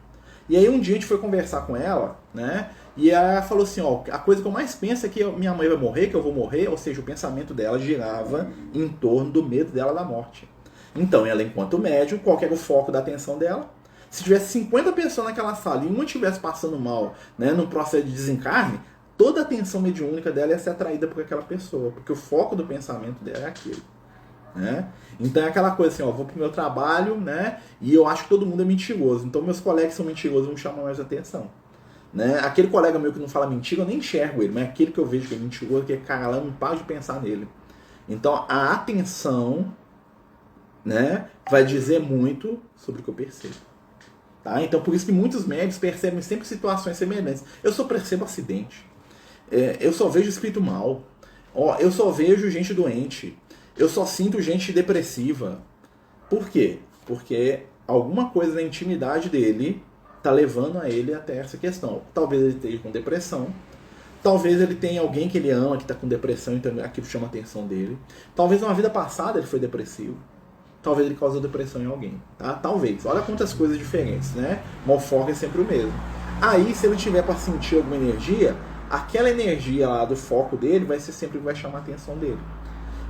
E aí um dia a gente foi conversar com ela, né? E ela falou assim, ó, a coisa que eu mais penso é que minha mãe vai morrer, que eu vou morrer, ou seja, o pensamento dela girava em torno do medo dela da morte. Então, ela, enquanto médium, qual que era o foco da atenção dela? Se tivesse 50 pessoas naquela sala e uma estivesse passando mal, né, no processo de desencarne, toda a atenção mediúnica dela ia ser atraída por aquela pessoa, porque o foco do pensamento dela é aquilo, né? Então é aquela coisa assim, ó, vou pro meu trabalho, né? E eu acho que todo mundo é mentiroso. Então meus colegas são mentirosos, vão chamar mais atenção, né? Aquele colega meu que não fala mentira, eu nem enxergo ele, mas aquele que eu vejo que é mentiroso, que é cara lá, eu não paro de pensar nele. Então a atenção, né, vai dizer muito sobre o que eu percebo. Tá? Então por isso que muitos médicos percebem sempre situações semelhantes. Eu só percebo acidente. Eu só vejo espírito mal. Eu só vejo gente doente. Eu só sinto gente depressiva. Por quê? Porque alguma coisa na intimidade dele está levando a ele até essa questão. Talvez ele esteja com depressão. Talvez ele tenha alguém que ele ama que está com depressão, então aquilo chama a atenção dele. Talvez numa vida passada ele foi depressivo. Talvez ele causou depressão em alguém. Tá? Talvez. Olha quantas coisas diferentes, né? Mas o foco é sempre o mesmo. Aí, se ele tiver para sentir alguma energia, aquela energia lá do foco dele vai ser sempre o que vai chamar a atenção dele.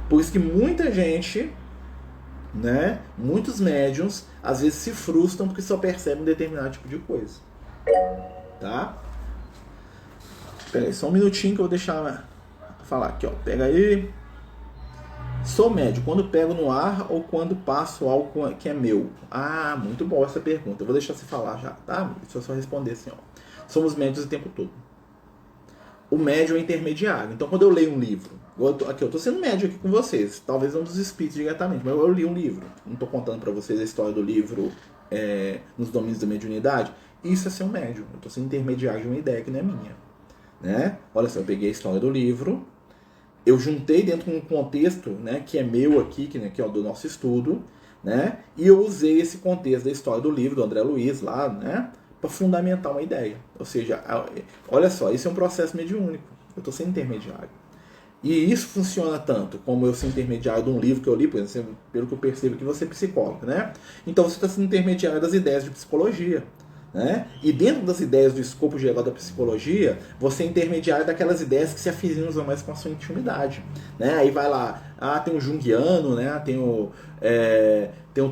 Por isso que muita gente, né, muitos médiums, às vezes se frustram porque só percebem um determinado tipo de coisa. Tá? Pera aí, só um minutinho que eu vou deixar falar aqui, ó. Pega aí. Sou médium quando pego no ar ou quando passo algo que é meu? Ah, muito boa essa pergunta. Eu vou deixar você falar já, tá? Deixa eu só responder assim, ó. Somos médios o tempo todo. O médium é intermediário. Então, quando eu leio um livro, eu tô sendo médium aqui com vocês, talvez não dos espíritos diretamente, mas eu li um livro. Não estou contando para vocês a história do livro nos domínios da mediunidade. Isso é ser um médium. Eu estou sendo intermediário de uma ideia que não é minha. Né? Olha só, eu peguei a história do livro, eu juntei dentro de um contexto, né, que é meu aqui, que é o do nosso estudo, né? E eu usei esse contexto da história do livro do André Luiz lá, né, para fundamentar uma ideia. Ou seja, olha só, isso é um processo mediúnico. Eu estou sendo intermediário. E isso funciona tanto como eu ser intermediário de um livro que eu li, por exemplo, pelo que eu percebo que você é psicólogo, né? Então você está sendo intermediário das ideias de psicologia. Né? E dentro das ideias do escopo geral da psicologia, você é intermediário daquelas ideias que se afinizam mais com a sua intimidade. Né? Aí vai lá, tem o junguiano, né? tem o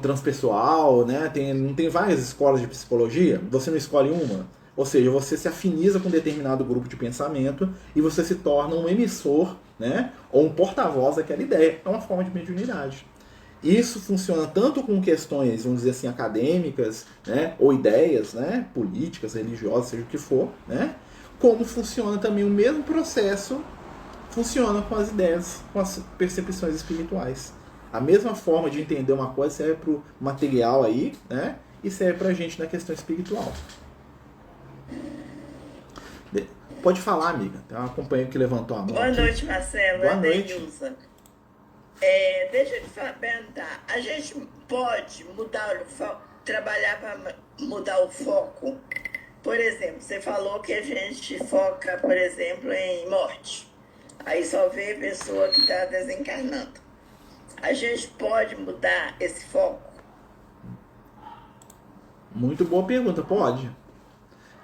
transpessoal, né? Não tem várias escolas de psicologia? Você não escolhe uma? Ou seja, você se afiniza com um determinado grupo de pensamento e você se torna um emissor, né? Ou um porta-voz daquela ideia. É uma forma de mediunidade. Isso funciona tanto com questões, vamos dizer assim, acadêmicas, né, ou ideias, né, políticas, religiosas, seja o que for, né, como funciona também o mesmo processo, funciona com as ideias, com as percepções espirituais. A mesma forma de entender uma coisa serve para o material aí, né, e serve para a gente na questão espiritual. Pode falar, amiga. Tem uma companheira que levantou a mão. Boa aqui. noite, Marcelo. Boa É noite. Denilza. Deixa eu te perguntar. A gente pode mudar o foco, trabalhar para mudar o foco? Por exemplo, você falou que a gente foca, por exemplo, em morte. Aí só vê a pessoa que está desencarnando. A gente pode mudar esse foco? Muito boa pergunta, pode.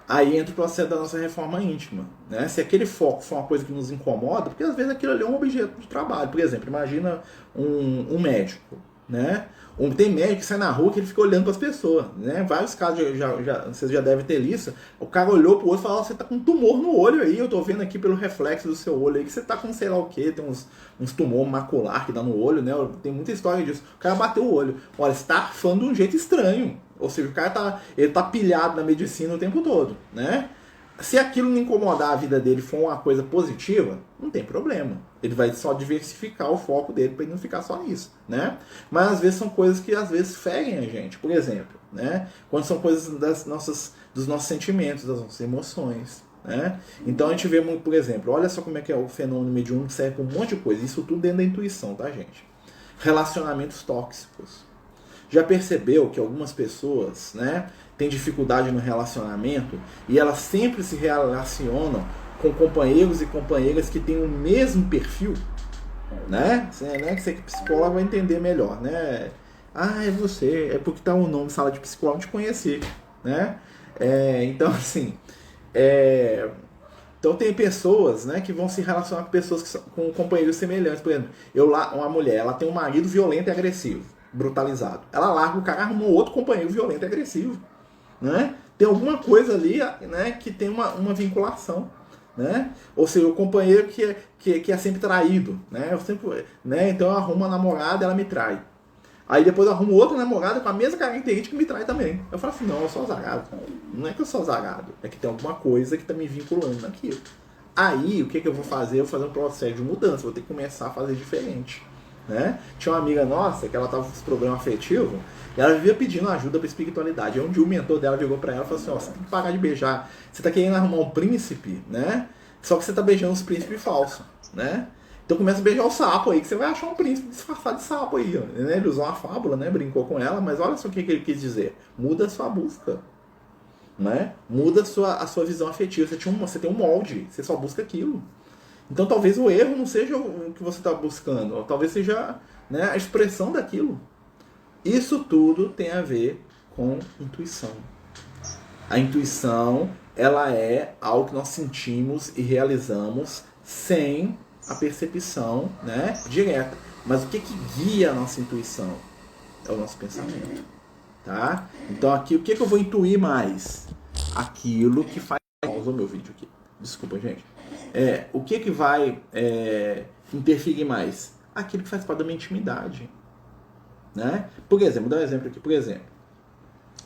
Aí entra o processo da nossa reforma íntima, né? Se aquele foco for uma coisa que nos incomoda, porque às vezes aquilo ali é um objeto de trabalho. Por exemplo, imagina um médico, né? Tem médico que sai na rua que ele fica olhando para as pessoas, né? Vários casos, vocês já devem ter isso. O cara olhou pro olho e falou: você tá com um tumor no olho aí, eu tô vendo aqui pelo reflexo do seu olho aí que você tá com sei lá o que, tem uns tumor macular que dá no olho, né? Tem muita história disso. O cara bateu o olho. Olha, você tá arfando de um jeito estranho. Ou seja, o cara tá pilhado na medicina o tempo todo, né? Se aquilo não incomodar a vida dele for uma coisa positiva, não tem problema. Ele vai só diversificar o foco dele para ele não ficar só nisso, né? Mas às vezes são coisas que às vezes ferem a gente. Por exemplo, né? Quando são coisas dos nossos sentimentos, das nossas emoções, né? Então a gente vê muito, por exemplo, olha só como é que é o fenômeno mediúnico que serve para um monte de coisa. Isso tudo dentro da intuição, tá, gente? Relacionamentos tóxicos. Já percebeu que algumas pessoas, né, têm dificuldade no relacionamento e elas sempre se relacionam com companheiros e companheiras que têm o mesmo perfil, né? Que você que é psicólogo vai entender melhor, né? Ah, é você, é porque tá o nome sala de psicólogo te conhecer, né? Então assim, então tem pessoas, né, que vão se relacionar com pessoas que são, com companheiros semelhantes. Por exemplo, uma mulher, ela tem um marido violento e agressivo, brutalizado. Ela larga o cara, arruma um outro companheiro violento e agressivo, né? Tem alguma coisa ali, né, que tem uma vinculação, né? Ou seja, o companheiro que é sempre traído, né? Então eu arrumo uma namorada, ela me trai. Aí depois eu arrumo outra namorada com a mesma característica que me trai também. Eu falo assim: não, eu sou azarado. Não é que eu sou azarado, é que tem alguma coisa que tá me vinculando naquilo. Aí o que eu vou fazer? Eu vou fazer um processo de mudança, vou ter que começar a fazer diferente. Né? Tinha uma amiga nossa que ela tava com esse problema afetivo e ela vivia pedindo ajuda pra espiritualidade. Aí um dia o mentor dela chegou pra ela e falou assim: ó, você tem que parar de beijar. Você tá querendo arrumar um príncipe, né? Só que você tá beijando os príncipes falsos, né? Então começa a beijar o sapo aí, que você vai achar um príncipe disfarçado de sapo aí, ó, né? Ele usou uma fábula, né? Brincou com ela, mas olha só o que ele quis dizer: muda a sua busca, né? Muda a sua visão afetiva. Você tem um molde, você só busca aquilo. Então talvez o erro não seja o que você está buscando, ou talvez seja, né, a expressão daquilo. Isso tudo tem a ver com intuição. A intuição, ela é algo que nós sentimos e realizamos sem a percepção, né, direta. Mas o que guia a nossa intuição? É o nosso pensamento. Tá? Então aqui, o que eu vou intuir mais? Aquilo que faz... Pausou meu vídeo aqui. Desculpa, gente. O que vai interferir mais? Aquilo que faz parte da minha intimidade, né? Por exemplo, vou dar um exemplo aqui. Por exemplo,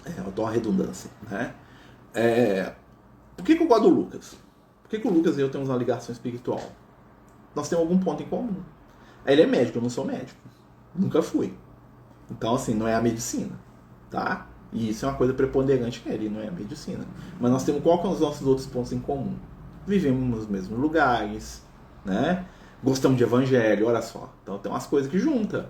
eu dou uma redundância, né? Por que eu gosto do Lucas? Por que o Lucas e eu temos uma ligação espiritual? Nós temos algum ponto em comum. Ele é médico, eu não sou médico. Nunca fui. Então, assim, não é a medicina, tá? E isso é uma coisa preponderante nele, não é a medicina. Mas nós temos qual que são os nossos outros pontos em comum? Vivemos nos mesmos lugares, né? Gostamos de evangelho, olha só. Então tem umas coisas que juntam,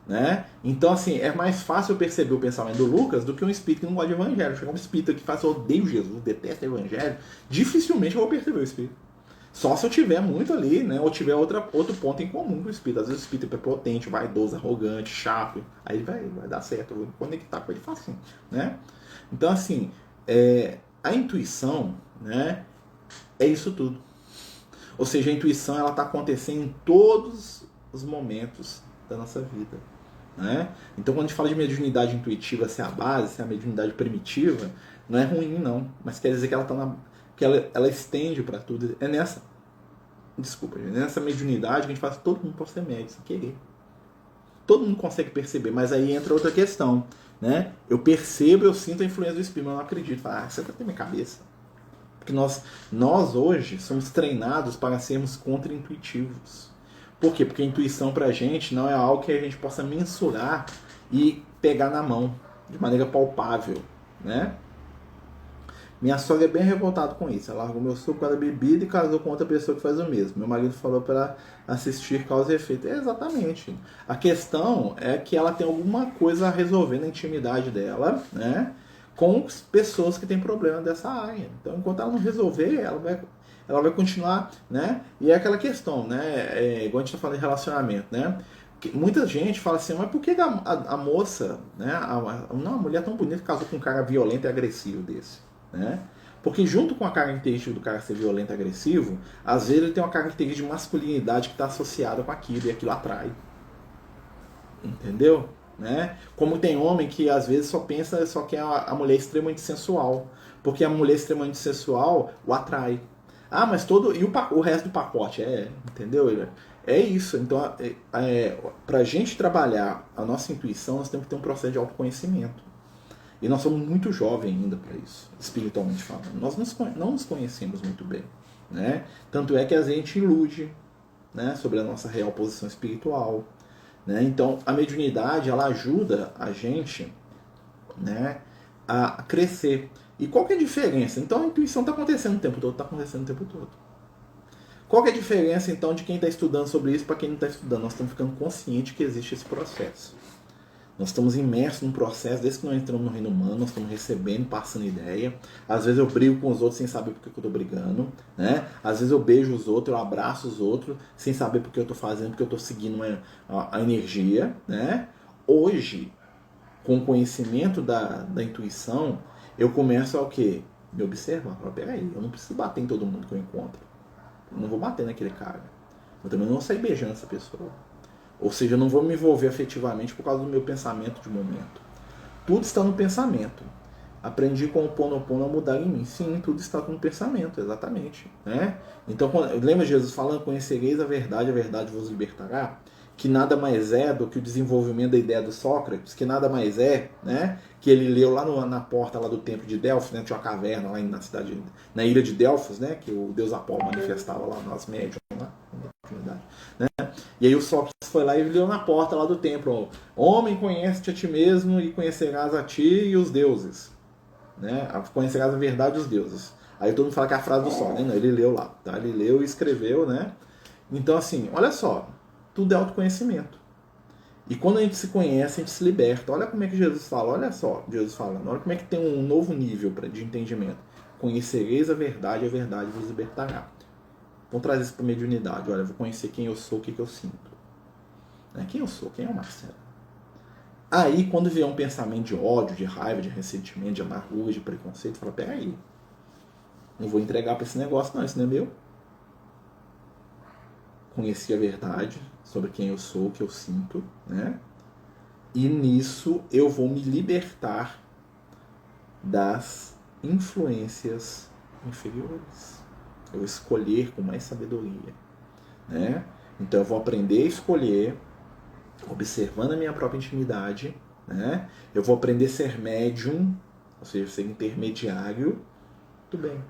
né? Então, assim, é mais fácil eu perceber o pensamento do Lucas do que um espírito que não gosta de evangelho. Chegar um espírito que faz: eu odeio Jesus, detesto evangelho, dificilmente eu vou perceber o espírito. Só se eu tiver muito ali, né? Ou tiver outro ponto em comum com o espírito. Às vezes o espírito é prepotente, vaidoso, arrogante, chato. Aí vai dar certo, eu vou conectar com ele facinho, né? Então, assim, a intuição, né? É isso tudo. Ou seja, a intuição, ela está acontecendo em todos os momentos da nossa vida, né? Então, quando a gente fala de mediunidade intuitiva ser a base, ser a mediunidade primitiva, não é ruim, não. Mas quer dizer que ela tá que ela estende para tudo. É nessa mediunidade que a gente faz, todo mundo pode ser médium, sem querer. Todo mundo consegue perceber, mas aí entra outra questão, né? Eu percebo, eu sinto a influência do espírito, mas eu não acredito. Você tá na minha cabeça. Porque nós hoje somos treinados para sermos contra-intuitivos. Por quê? Porque a intuição pra gente não é algo que a gente possa mensurar e pegar na mão, de maneira palpável, né? Minha sogra é bem revoltada com isso. Ela largou meu sogro por causa da bebida e casou com outra pessoa que faz o mesmo. Meu marido falou para assistir Causa e Efeito. É, exatamente. A questão é que ela tem alguma coisa a resolver na intimidade dela, né? Com pessoas que têm problema dessa área. Então, enquanto ela não resolver, ela vai continuar, né? E é aquela questão, né? Igual a gente está falando de relacionamento, né? Muita gente fala assim, mas por que a moça, né? Não, a mulher tão bonita casou com um cara violento e agressivo desse, né? Porque junto com a característica do cara ser violento e agressivo, às vezes ele tem uma característica de masculinidade que está associada com aquilo e aquilo atrai. Entendeu? Né? Como tem homem que às vezes só quer a mulher extremamente sensual. Porque a mulher extremamente sensual o atrai. Ah, mas o resto do pacote entendeu? É isso. Então, pra gente trabalhar a nossa intuição, nós temos que ter um processo de autoconhecimento. E nós somos muito jovens ainda para isso, espiritualmente falando. Nós não nos conhecemos muito bem, né? Tanto é que a gente ilude, né, sobre a nossa real posição espiritual, né? Então, a mediunidade, ela ajuda a gente, né, a crescer. E qual que é a diferença? Então, a intuição está acontecendo o tempo todo, Qual que é a diferença, então, de quem está estudando sobre isso para quem não está estudando? Nós estamos ficando conscientes que existe esse processo. Nós estamos imersos num processo, desde que nós entramos no reino humano, nós estamos recebendo, passando ideia. Às vezes eu brigo com os outros sem saber por que eu estou brigando, né? Às vezes eu beijo os outros, eu abraço os outros sem saber por que eu estou fazendo, porque eu estou seguindo a energia, né? Hoje, com o conhecimento da intuição, eu começo a o quê? Me observar. Falar, peraí, eu não preciso bater em todo mundo que eu encontro. Eu não vou bater naquele cara. Eu também não vou sair beijando essa pessoa. Ou seja, eu não vou me envolver afetivamente por causa do meu pensamento de momento. Tudo está no pensamento. Aprendi com o Ho'oponopono a mudar em mim. Sim, tudo está no pensamento, exatamente. Né? Então, lembra Jesus falando, conhecereis a verdade vos libertará? Que nada mais é do que o desenvolvimento da ideia do Sócrates, que nada mais é, né, que ele leu lá na porta lá do templo de Delfos, né, tinha uma caverna lá na cidade, na ilha de Delfos, né, que o deus Apolo manifestava lá nas médiuns, né? E aí o Sócrates foi lá e leu na porta lá do templo, homem, conhece-te a ti mesmo e conhecerás a ti e os deuses, né? Conhecerás a verdade e os deuses. Aí todo mundo fala que é a frase do Sócrates, né? Ele leu lá, tá? Ele leu e escreveu, né? Então assim, olha só, tudo é autoconhecimento. E quando a gente se conhece, a gente se liberta. Olha como é que Jesus fala, olha só, Jesus falando, olha como é que tem um novo nível de entendimento. Conhecereis a verdade vos libertará. Vamos trazer isso para a mediunidade. Olha, eu vou conhecer quem eu sou, o que eu sinto. Né? Quem eu sou? Quem é o Marcelo? Aí, quando vier um pensamento de ódio, de raiva, de ressentimento, de amargura, de preconceito, fala, peraí, não vou entregar para esse negócio não, isso não é meu. Conheci a verdade sobre quem eu sou, o que eu sinto, né? E nisso eu vou me libertar das influências inferiores. Eu vou escolher com mais sabedoria, né? Então eu vou aprender a escolher, observando a minha própria intimidade, né? Eu vou aprender a ser médium, ou seja, ser intermediário. Tudo bem.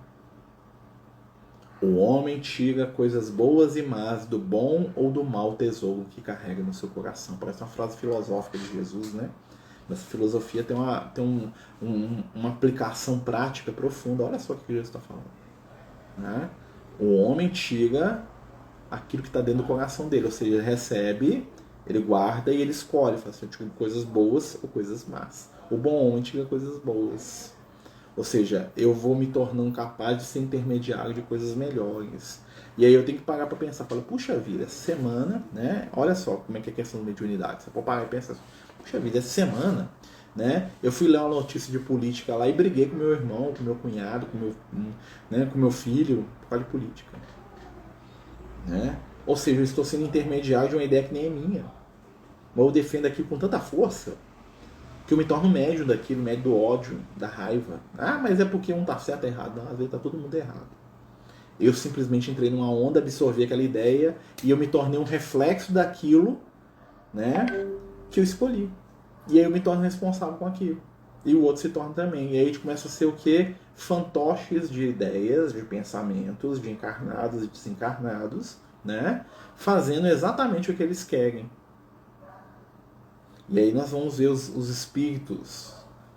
O homem tira coisas boas e más do bom ou do mau tesouro que carrega no seu coração. Parece uma frase filosófica de Jesus, né? Essa filosofia tem uma aplicação prática profunda. Olha só o que Jesus está falando. Né? O homem tira aquilo que está dentro do coração dele, ou seja, ele recebe, ele guarda e ele escolhe, fala assim, eu tiro coisas boas ou coisas más. O bom homem tira coisas boas, ou seja, eu vou me tornando capaz de ser intermediário de coisas melhores. E aí eu tenho que parar para pensar, falo, puxa vida, essa semana, né? Olha só como é que é a questão da mediunidade. Você pode parar e pensar, puxa vida, essa semana, né? Eu fui ler uma notícia de política lá e briguei com meu irmão, com meu cunhado, com meu filho, por causa de política. Né? Ou seja, eu estou sendo intermediário de uma ideia que nem é minha. Mas eu defendo aquilo com tanta força que eu me torno médio daquilo, médio do ódio, da raiva. Ah, mas é porque um tá certo ou errado. Não, às vezes tá todo mundo errado. Eu simplesmente entrei numa onda, absorvi aquela ideia e eu me tornei um reflexo daquilo, né, que eu escolhi. E aí eu me torno responsável com aquilo. E o outro se torna também. E aí a gente começa a ser o quê? Fantoches de ideias, de pensamentos, de encarnados e desencarnados, né? Fazendo exatamente o que eles querem. E aí nós vamos ver os espíritos,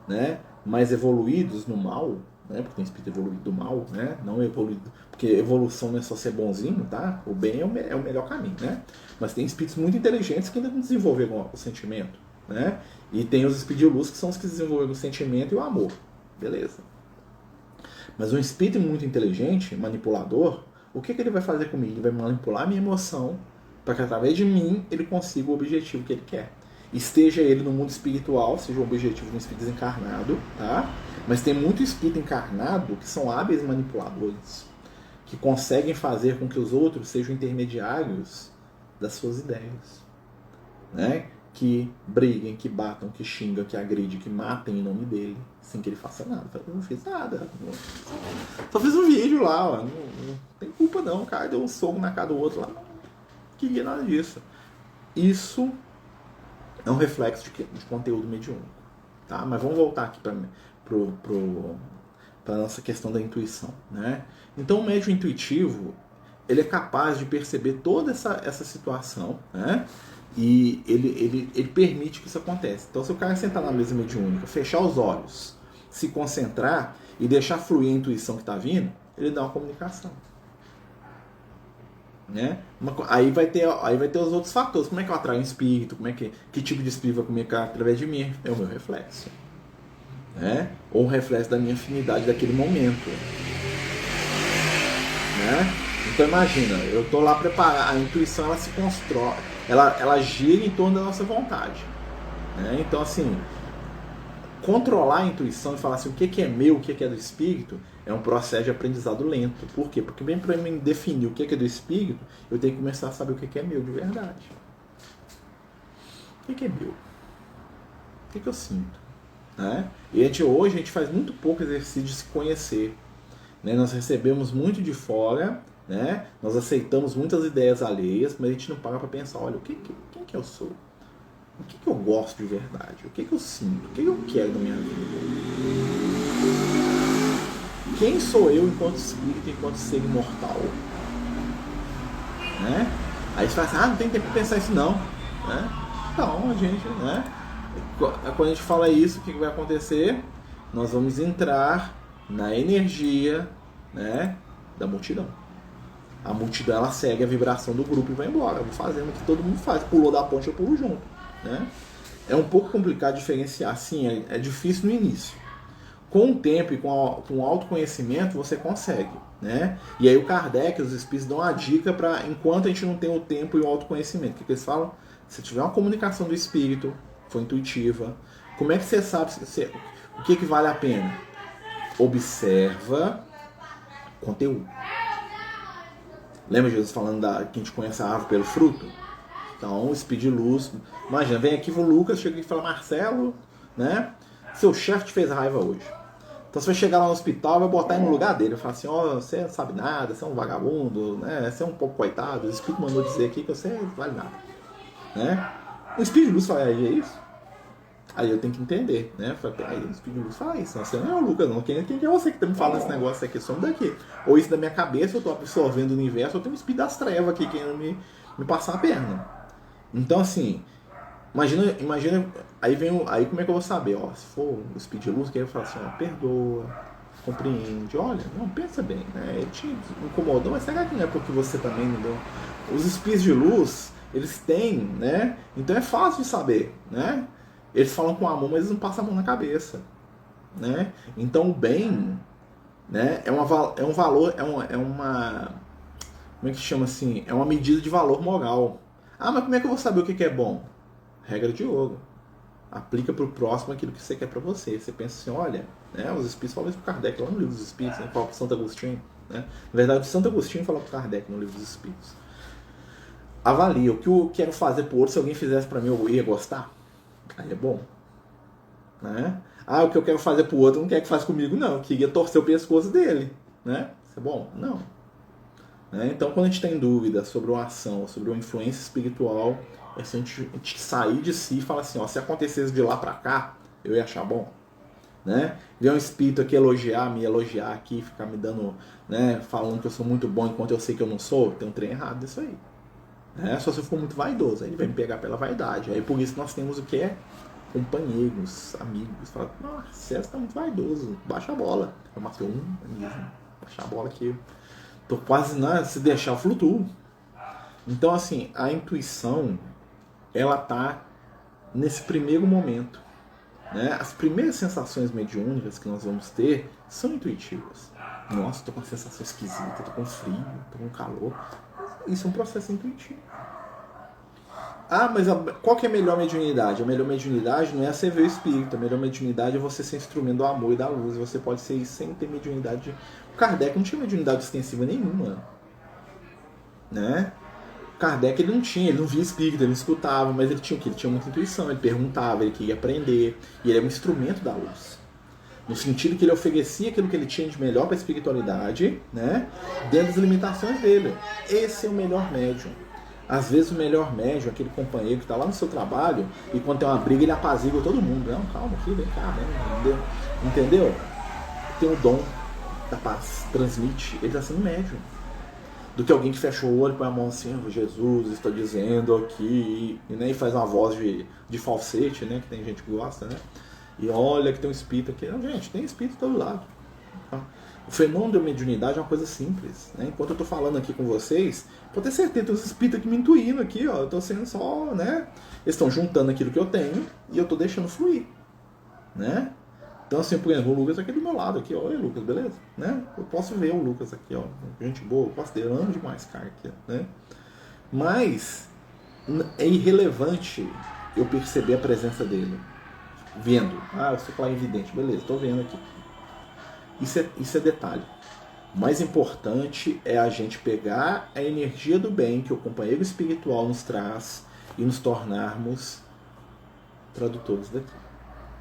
né, mais evoluídos no mal, né? Porque tem espírito evoluído do mal, né? Não evoluído, porque evolução não é só ser bonzinho, tá? O bem é o melhor caminho, né? Mas tem espíritos muito inteligentes que ainda não desenvolveram o sentimento, né? E tem os espíritos de luz que são os que desenvolveram o sentimento e o amor, beleza? Mas um espírito muito inteligente, manipulador, o que ele vai fazer comigo? Ele vai manipular a minha emoção para que através de mim ele consiga o objetivo que ele quer. Esteja ele no mundo espiritual, seja o objetivo de um espírito desencarnado, tá? Mas tem muito espírito encarnado que são hábeis manipuladores, que conseguem fazer com que os outros sejam intermediários das suas ideias, né? Que briguem, que batam, que xingam, que agridem, que matem em nome dele, sem que ele faça nada. Eu não fiz nada. Só fiz um vídeo lá, ó. Não tem culpa não, o cara deu um soco na cara do outro lá. Não queria nada disso. Isso é um reflexo de conteúdo mediúnico, tá? Mas vamos voltar aqui para a nossa questão da intuição, né? Então o médium intuitivo, ele é capaz de perceber toda essa situação, né? E ele permite que isso aconteça. Então se o cara sentar na mesa mediúnica, fechar os olhos, se concentrar e deixar fluir a intuição que está vindo, ele dá uma comunicação, né? Aí vai ter os outros fatores. Como é que eu atraio um espírito? Que tipo de espírito vai comunicar através de mim? É o meu reflexo, né? Ou o reflexo da minha afinidade daquele momento, né? Então imagina, eu tô lá preparado, a intuição ela se constrói, ela gira em torno da nossa vontade, né? Então assim, controlar a intuição e falar assim, o que é meu, o que é do espírito, é um processo de aprendizado lento. Por quê? Porque bem para mim definir o que é do espírito, eu tenho que começar a saber o que é meu de verdade. O que é meu? O que eu sinto? Né? E hoje a gente faz muito pouco exercício de se conhecer, né? Nós recebemos muito de fora, né? Nós aceitamos muitas ideias alheias, mas a gente não para pensar, olha, quem que eu sou? O que eu gosto de verdade? O que eu sinto? O que eu quero da minha vida? Quem sou eu enquanto espírito, enquanto ser imortal? Né? Aí você fala assim, não tem tempo para pensar isso não. Né? Então, a gente, né? Quando a gente fala isso, o que vai acontecer? Nós vamos entrar na energia, né, da multidão. A multidão, ela segue a vibração do grupo e vai embora. Eu vou fazendo o que todo mundo faz. Pulou da ponte, eu pulo junto. Né? É um pouco complicado diferenciar. Sim, é difícil no início. Com o tempo e com o autoconhecimento, você consegue. Né? E aí o Kardec, os espíritos dão uma dica para, enquanto a gente não tem o tempo e o autoconhecimento. O que eles falam? Se tiver uma comunicação do espírito, foi intuitiva, como é que você sabe o que vale a pena? Observa conteúdo. Lembra Jesus falando que a gente conhece a árvore pelo fruto? Então, o espírito de luz, imagina, vem aqui o Lucas, chega aqui e fala, Marcelo, né? Seu chefe te fez raiva hoje. Então você vai chegar lá no hospital e vai botar ele no lugar dele. Vai falar assim, você não sabe nada, você é um vagabundo, né? Você é um pouco coitado, o espírito mandou dizer aqui que você não vale nada. Né? O espírito de luz fala, é isso? Aí eu tenho que entender, né? Aí o espírito de luz fala isso, você não é o Lucas não, quem é você que tá me falando esse negócio aqui? Some daqui. Ou isso da minha cabeça, eu tô absorvendo o universo, eu tenho um espírito das trevas aqui querendo me passar a perna. Então assim, imagina, aí como é que eu vou saber? Se for o espírito de luz, que ele fala assim, perdoa, compreende, olha, não, pensa bem, né? Ele te incomodou, mas será que não é porque você também não deu? Os espíritos de luz, eles têm, né? Então é fácil de saber, né? Eles falam com amor, mas eles não passam a mão na cabeça, né? Então o bem, né, é um valor, é uma, como é que chama assim? É uma medida de valor moral. Mas como é que eu vou saber o que é bom? Regra de ouro. Aplica para o próximo aquilo que você quer para você. Você pensa assim, olha, né, os espíritos falam isso para Kardec lá no livro dos Espíritos, né, fala para Santo Agostinho, né? Na verdade, Santo Agostinho fala para Kardec no livro dos Espíritos. Avalia o que eu quero fazer para o outro, se alguém fizesse para mim eu ia gostar. Aí é bom, né? O que eu quero fazer pro outro não quer que faça comigo, não. Eu queria torcer o pescoço dele, né? Isso é bom? Não. Né? Então, quando a gente tem dúvida sobre uma ação, sobre uma influência espiritual, é se a gente sair de si e falar assim, se acontecesse de lá pra cá, eu ia achar bom. Né? Ver um espírito aqui me elogiar aqui, ficar me dando, né, falando que eu sou muito bom enquanto eu sei que eu não sou, tem um trem errado disso aí. Só se eu for muito vaidoso, aí ele vai me pegar pela vaidade. Aí por isso nós temos o que é companheiros, amigos, falam, nossa, César tá muito vaidoso, baixa a bola. Eu marquei baixar a bola aqui. Tô quase se deixar eu flutuo. Então, assim, a intuição, ela tá nesse primeiro momento, né? As primeiras sensações mediúnicas que nós vamos ter são intuitivas. Nossa, tô com uma sensação esquisita, tô com frio, tô com calor. Isso é um processo intuitivo. Ah, mas qual que é a melhor mediunidade? A melhor mediunidade não é você ver o espírito. A melhor mediunidade é você ser instrumento do amor e da luz. Você pode ser isso sem ter mediunidade. O Kardec não tinha mediunidade extensiva nenhuma, né? O Kardec ele não via espírito, ele não escutava, mas ele tinha o quê? Ele tinha muita intuição, ele perguntava, ele queria aprender. E ele era um instrumento da luz. No sentido que ele oferecia aquilo que ele tinha de melhor para a espiritualidade, né? Dentro das limitações dele. Esse é o melhor médium. Às vezes o melhor médium é aquele companheiro que está lá no seu trabalho e quando tem uma briga ele apazigua todo mundo. Não, calma, filho, vem cá, né? Entendeu? Tem o dom da paz, transmite, ele está sendo médium. Do que alguém que fecha o olho, põe a mão assim, Jesus está dizendo aqui, e nem faz uma voz de falsete, né? Que tem gente que gosta, né? E olha que tem um espírito aqui. Não, gente, tem espírito de todo lado. O fenômeno da mediunidade é uma coisa simples, né? Enquanto eu estou falando aqui com vocês, pode ter certeza, tem os espíritos aqui me intuindo aqui, ó. Eu estou sendo só, né? Eles estão juntando aquilo que eu tenho e eu estou deixando fluir, né? Então, assim, por exemplo, o Lucas aqui do meu lado, aqui, ó. Oi, Lucas, beleza? Né? Eu posso ver o Lucas aqui, ó. Gente boa, eu posso ter amo demais, cara, aqui, né? Mas é irrelevante eu perceber a presença dele. Vendo. Ah, eu sou clarividente, beleza, estou vendo aqui. Isso é detalhe. O mais importante é a gente pegar a energia do bem que o companheiro espiritual nos traz e nos tornarmos tradutores daquilo.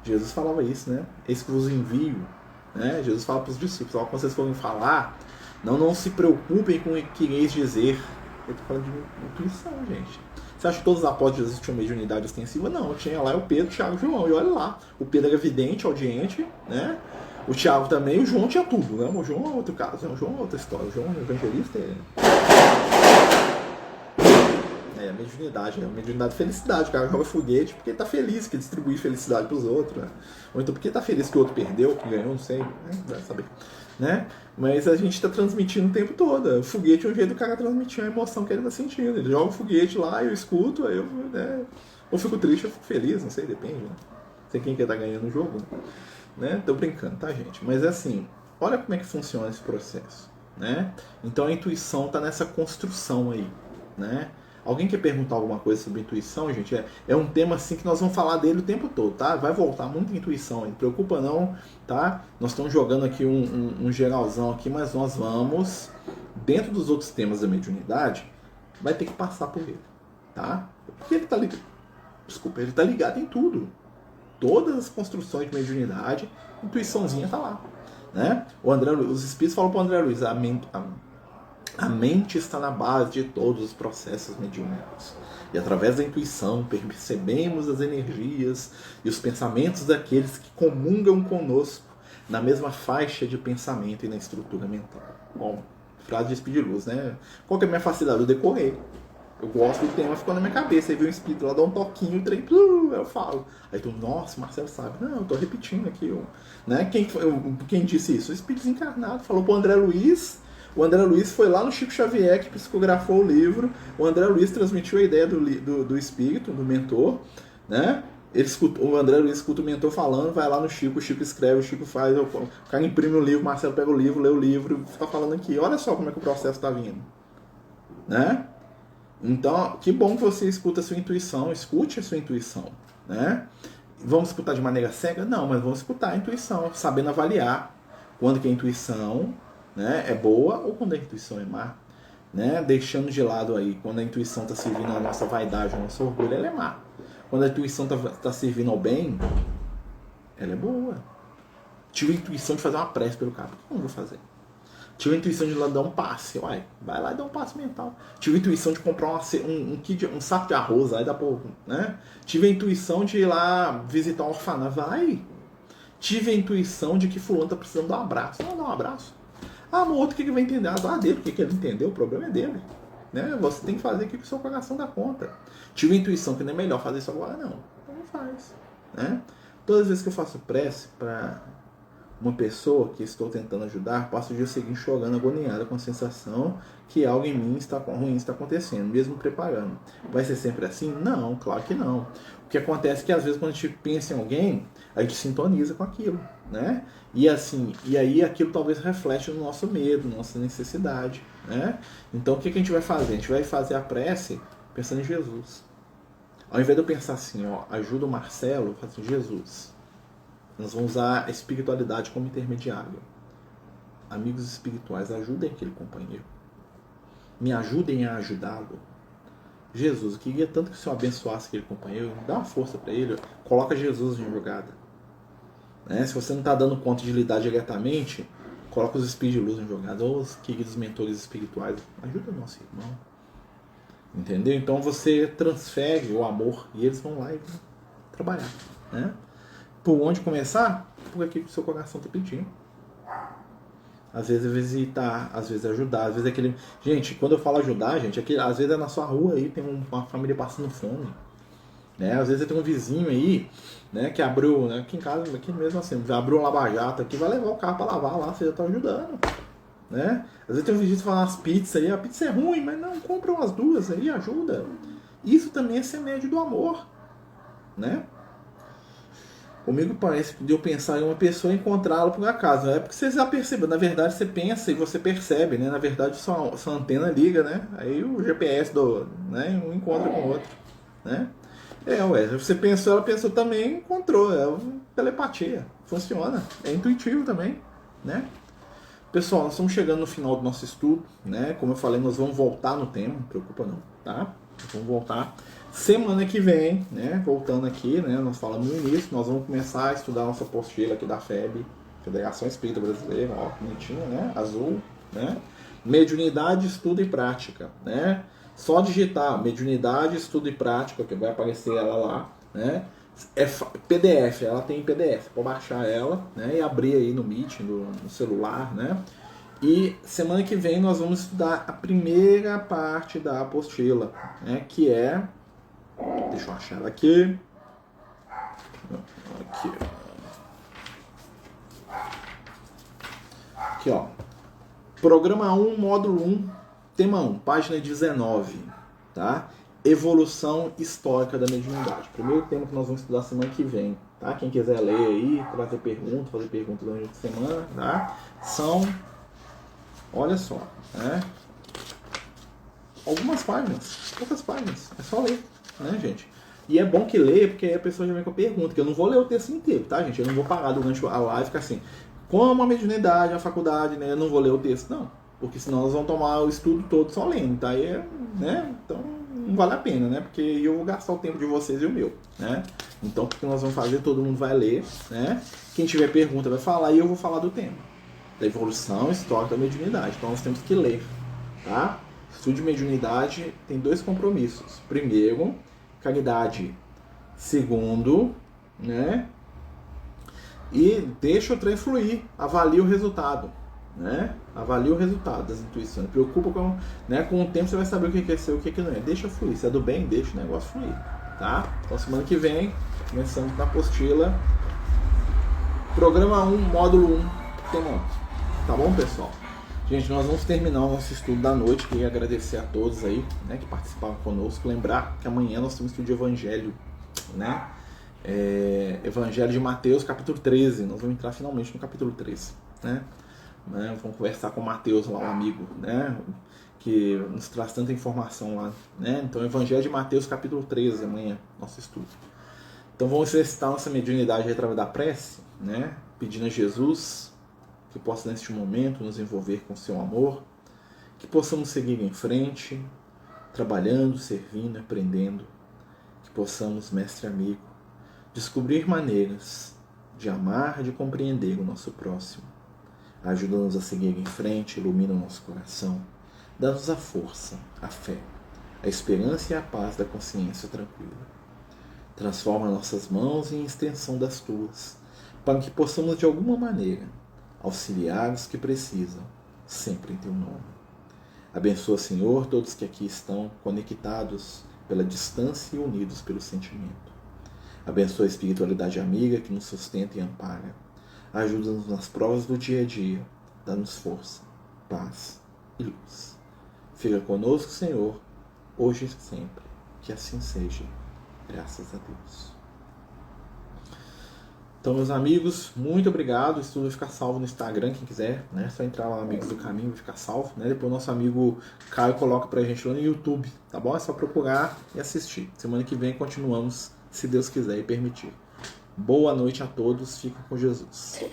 Jesus falava isso, né? Eis que vos envio, né? Jesus fala para os discípulos, quando vocês forem falar, não se preocupem com o que ireis dizer. Eu estou falando de intuição, gente. Você acha que todos os apóstolos de Jesus tinham mediunidade extensiva? Não, tinha lá o Pedro, o Tiago e o João. E olha lá, o Pedro era vidente, audiente, né? O Tiago também, o João tinha tudo, né? O João é outro caso, né? O João é outra história. O João é evangelista. É mediunidade, né? Mediunidade de felicidade. O cara joga foguete porque ele tá feliz que distribui felicidade pros outros, né? Ou então porque ele tá feliz que o outro perdeu, que ganhou, não sei, né? Vai saber, né? Mas a gente tá transmitindo o tempo todo. O foguete é um jeito do cara transmitir a emoção que ele tá sentindo. Ele joga o foguete lá, eu escuto, aí eu, né? Ou fico triste, ou fico feliz, não sei, depende, né? Não sei quem que tá ganhando o jogo, né? Tô brincando, tá, gente? Mas é assim, olha como é que funciona esse processo, né? Então a intuição tá nessa construção aí, né? Alguém quer perguntar alguma coisa sobre intuição, gente? É um tema assim que nós vamos falar dele o tempo todo, tá? Vai voltar muita intuição, não preocupa não, tá? Nós estamos jogando aqui um geralzão aqui, mas nós vamos, dentro dos outros temas da mediunidade, vai ter que passar por ele, tá? Porque ele tá ligado, ele tá ligado em tudo. Todas as construções de mediunidade, intuiçãozinha tá lá, né? Os espíritos falam para o André Luiz, a mente está na base de todos os processos mediúnicos. E através da intuição percebemos as energias e os pensamentos daqueles que comungam conosco na mesma faixa de pensamento e na estrutura mental. Bom, frase de Speed Luz, né? Qual que é a minha facilidade? Eu decorei. Eu gosto do tema, ficou na minha cabeça. Aí vem um espírito lá, dá um toquinho, o trem, eu falo. Aí tu, nossa, Marcelo sabe. Não, eu tô repetindo aqui. Né? Quem disse isso? O espírito desencarnado. Falou pro André Luiz. O André Luiz foi lá no Chico Xavier, que psicografou o livro. O André Luiz transmitiu a ideia do espírito, do mentor. Né? O André Luiz escuta o mentor falando, vai lá no Chico, o Chico escreve, o Chico faz, o cara imprime o livro, o Marcelo pega o livro, lê o livro, fica falando aqui. Olha só como é que o processo está vindo. Né? Então, que bom que você escuta a sua intuição, escute a sua intuição, né? Vamos escutar de maneira cega? Não, mas vamos escutar a intuição, sabendo avaliar quando que a intuição, né, é boa ou quando a intuição é má, né? Deixando de lado aí, quando a intuição está servindo a nossa vaidade, ao nosso orgulho, ela é má. Quando a intuição está servindo ao bem, ela é boa. Tive a intuição de fazer uma prece pelo cara, por que eu não vou fazer? Tive a intuição de ir lá dar um passe, vai lá e dá um passe mental. Tive a intuição de comprar um saco de arroz, vai dar pouco, né? Tive a intuição de ir lá visitar um orfanato, vai. Tive a intuição de que fulano tá precisando dar um abraço, dá um abraço. Ah, o outro que vai entender, azar dele, porque ele entendeu, o problema é dele, né? Você tem que fazer aquilo que o seu coração dá conta. Tive a intuição que não é melhor fazer isso agora, não. Então não faz. né? Todas as vezes que eu faço prece para uma pessoa que estou tentando ajudar, passo o dia seguinte chorando, agoniada, com a sensação que algo em mim ruim está acontecendo, mesmo preparando. Vai ser sempre assim? Não, claro que não. O que acontece é que às vezes quando a gente pensa em alguém, a gente sintoniza com aquilo, né? E assim, e aí aquilo talvez reflete no nosso medo, nossa necessidade, né? Então o que a gente vai fazer? A gente vai fazer a prece pensando em Jesus. Ao invés de eu pensar assim, ó, ajuda o Marcelo, eu falo assim, Jesus. Nós vamos usar a espiritualidade como intermediário. Amigos espirituais, ajudem aquele companheiro. Me ajudem a ajudá-lo. Jesus, eu queria tanto que o Senhor abençoasse aquele companheiro. Dá uma força para ele. Coloca Jesus em jogada. Né? Se você não está dando conta de lidar diretamente, coloca os espíritos de luz em jogada. Ou os queridos mentores espirituais. Ajuda o nosso irmão. Entendeu? Então você transfere o amor e eles vão lá e vão trabalhar. Né? Por onde começar? Por aquilo que o seu coração está pedindo. Às vezes é visitar, às vezes é ajudar, às vezes é aquele... Gente, quando eu falo ajudar, gente, às vezes é na sua rua aí, tem uma família passando fome. Né? Às vezes você tem um vizinho aí, né, que abriu, né, aqui em casa, aqui mesmo assim, abriu um lava-jato aqui, vai levar o carro para lavar lá, você já está ajudando. Né? Às vezes tem um vizinho que fala umas pizzas aí, a pizza é ruim, mas não, compra umas duas aí, ajuda. Isso também é semente do amor. Né? Comigo parece de eu pensar em uma pessoa e encontrá-la por acaso. É porque você já percebeu. Na verdade, você pensa e você percebe, né? Na verdade, sua antena liga, né? Aí o GPS né? Um encontra com o outro, né? Você pensou, ela pensou também, encontrou. É telepatia. Funciona. É intuitivo também, né? Pessoal, nós estamos chegando no final do nosso estudo, né? Como eu falei, nós vamos voltar no tema, não preocupa não, tá? Vamos voltar. Semana que vem, né? Voltando aqui, né? Nós falamos no início, nós vamos começar a estudar a nossa apostila aqui da FEB, Federação Espírita Brasileira, ó, bonitinha, né? Azul, né? Mediunidade, estudo e prática, né? Só digitar mediunidade, estudo e prática, que vai aparecer ela lá, né? É PDF, ela tem PDF, pode baixar ela, né? E abrir aí no Meet, no celular, né? E semana que vem nós vamos estudar a primeira parte da apostila, né? Que é... Deixa eu achar ela aqui. Aqui, ó. Programa 1, módulo 1, tema 1, página 19, tá? Evolução histórica da mediunidade. Primeiro tema que nós vamos estudar semana que vem, tá? Quem quiser ler aí, fazer perguntas durante a semana, tá? São, olha só, né? Algumas páginas, poucas páginas, é só ler, né, gente? E é bom que leia, porque aí a pessoa já vem com a pergunta, que eu não vou ler o texto inteiro, tá, gente? Eu não vou parar durante a live e ficar assim, como a mediunidade, a faculdade, né? Eu não vou ler o texto, não. Porque senão nós vamos tomar o estudo todo só lendo, tá? Aí, né? Então não vale a pena, né? Porque eu vou gastar o tempo de vocês e o meu, né? Então o que nós vamos fazer? Todo mundo vai ler, né? Quem tiver pergunta vai falar e eu vou falar do tema. Da evolução histórica da mediunidade. Então nós temos que ler, tá? Estudo de mediunidade tem 2 compromissos. Primeiro, caridade. Segundo, né? E deixa o trem fluir. Avalie o resultado. Né? Avalie o resultado das intuições. Preocupa com, né? Com o tempo você vai saber o que é ser e o que não é. Deixa fluir. Se é do bem, deixa o negócio fluir. Tá? Então semana que vem, começamos na apostila. Programa 1, módulo 1, tema 1. Tá bom, pessoal? Gente, nós vamos terminar o nosso estudo da noite. Queria agradecer a todos aí, né, que participaram conosco. Lembrar que amanhã nós temos estudo de Evangelho, né? Evangelho de Mateus, capítulo 13. Nós vamos entrar finalmente no capítulo 13, né? Vamos conversar com o Mateus lá, um amigo, né? Que nos traz tanta informação lá, né? Então, Evangelho de Mateus, capítulo 13, amanhã, nosso estudo. Então, vamos exercitar nossa mediunidade através da prece, né? Pedindo a Jesus que possa, neste momento, nos envolver com seu amor, que possamos seguir em frente, trabalhando, servindo, aprendendo, que possamos, mestre amigo, descobrir maneiras de amar, de compreender o nosso próximo. Ajuda-nos a seguir em frente, ilumina o nosso coração, dá-nos a força, a fé, a esperança e a paz da consciência tranquila. Transforma nossas mãos em extensão das tuas, para que possamos de alguma maneira auxiliar os que precisam, sempre em teu nome. Abençoa, Senhor, todos que aqui estão conectados pela distância e unidos pelo sentimento. Abençoa a espiritualidade amiga que nos sustenta e ampara. Ajuda-nos nas provas do dia a dia. Dá-nos força, paz e luz. Fica conosco, Senhor, hoje e sempre. Que assim seja. Graças a Deus. Então, meus amigos, muito obrigado. O estudo vai ficar salvo no Instagram, quem quiser, né? É só entrar lá no Amigos do Caminho, vai ficar salvo, né? Depois o nosso amigo Caio coloca pra gente lá no YouTube, tá bom? É só procurar e assistir. Semana que vem continuamos, se Deus quiser e permitir. Boa noite a todos, fiquem com Jesus.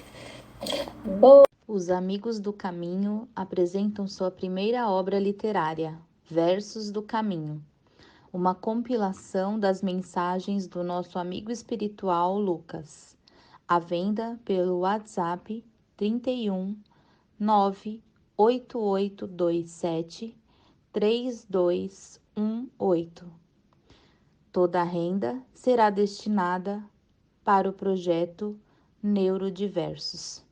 Os Amigos do Caminho apresentam sua primeira obra literária, Versos do Caminho, uma compilação das mensagens do nosso amigo espiritual Lucas, à venda pelo WhatsApp 31 98827 3218. Toda a renda será destinada para o projeto Neurodiversos.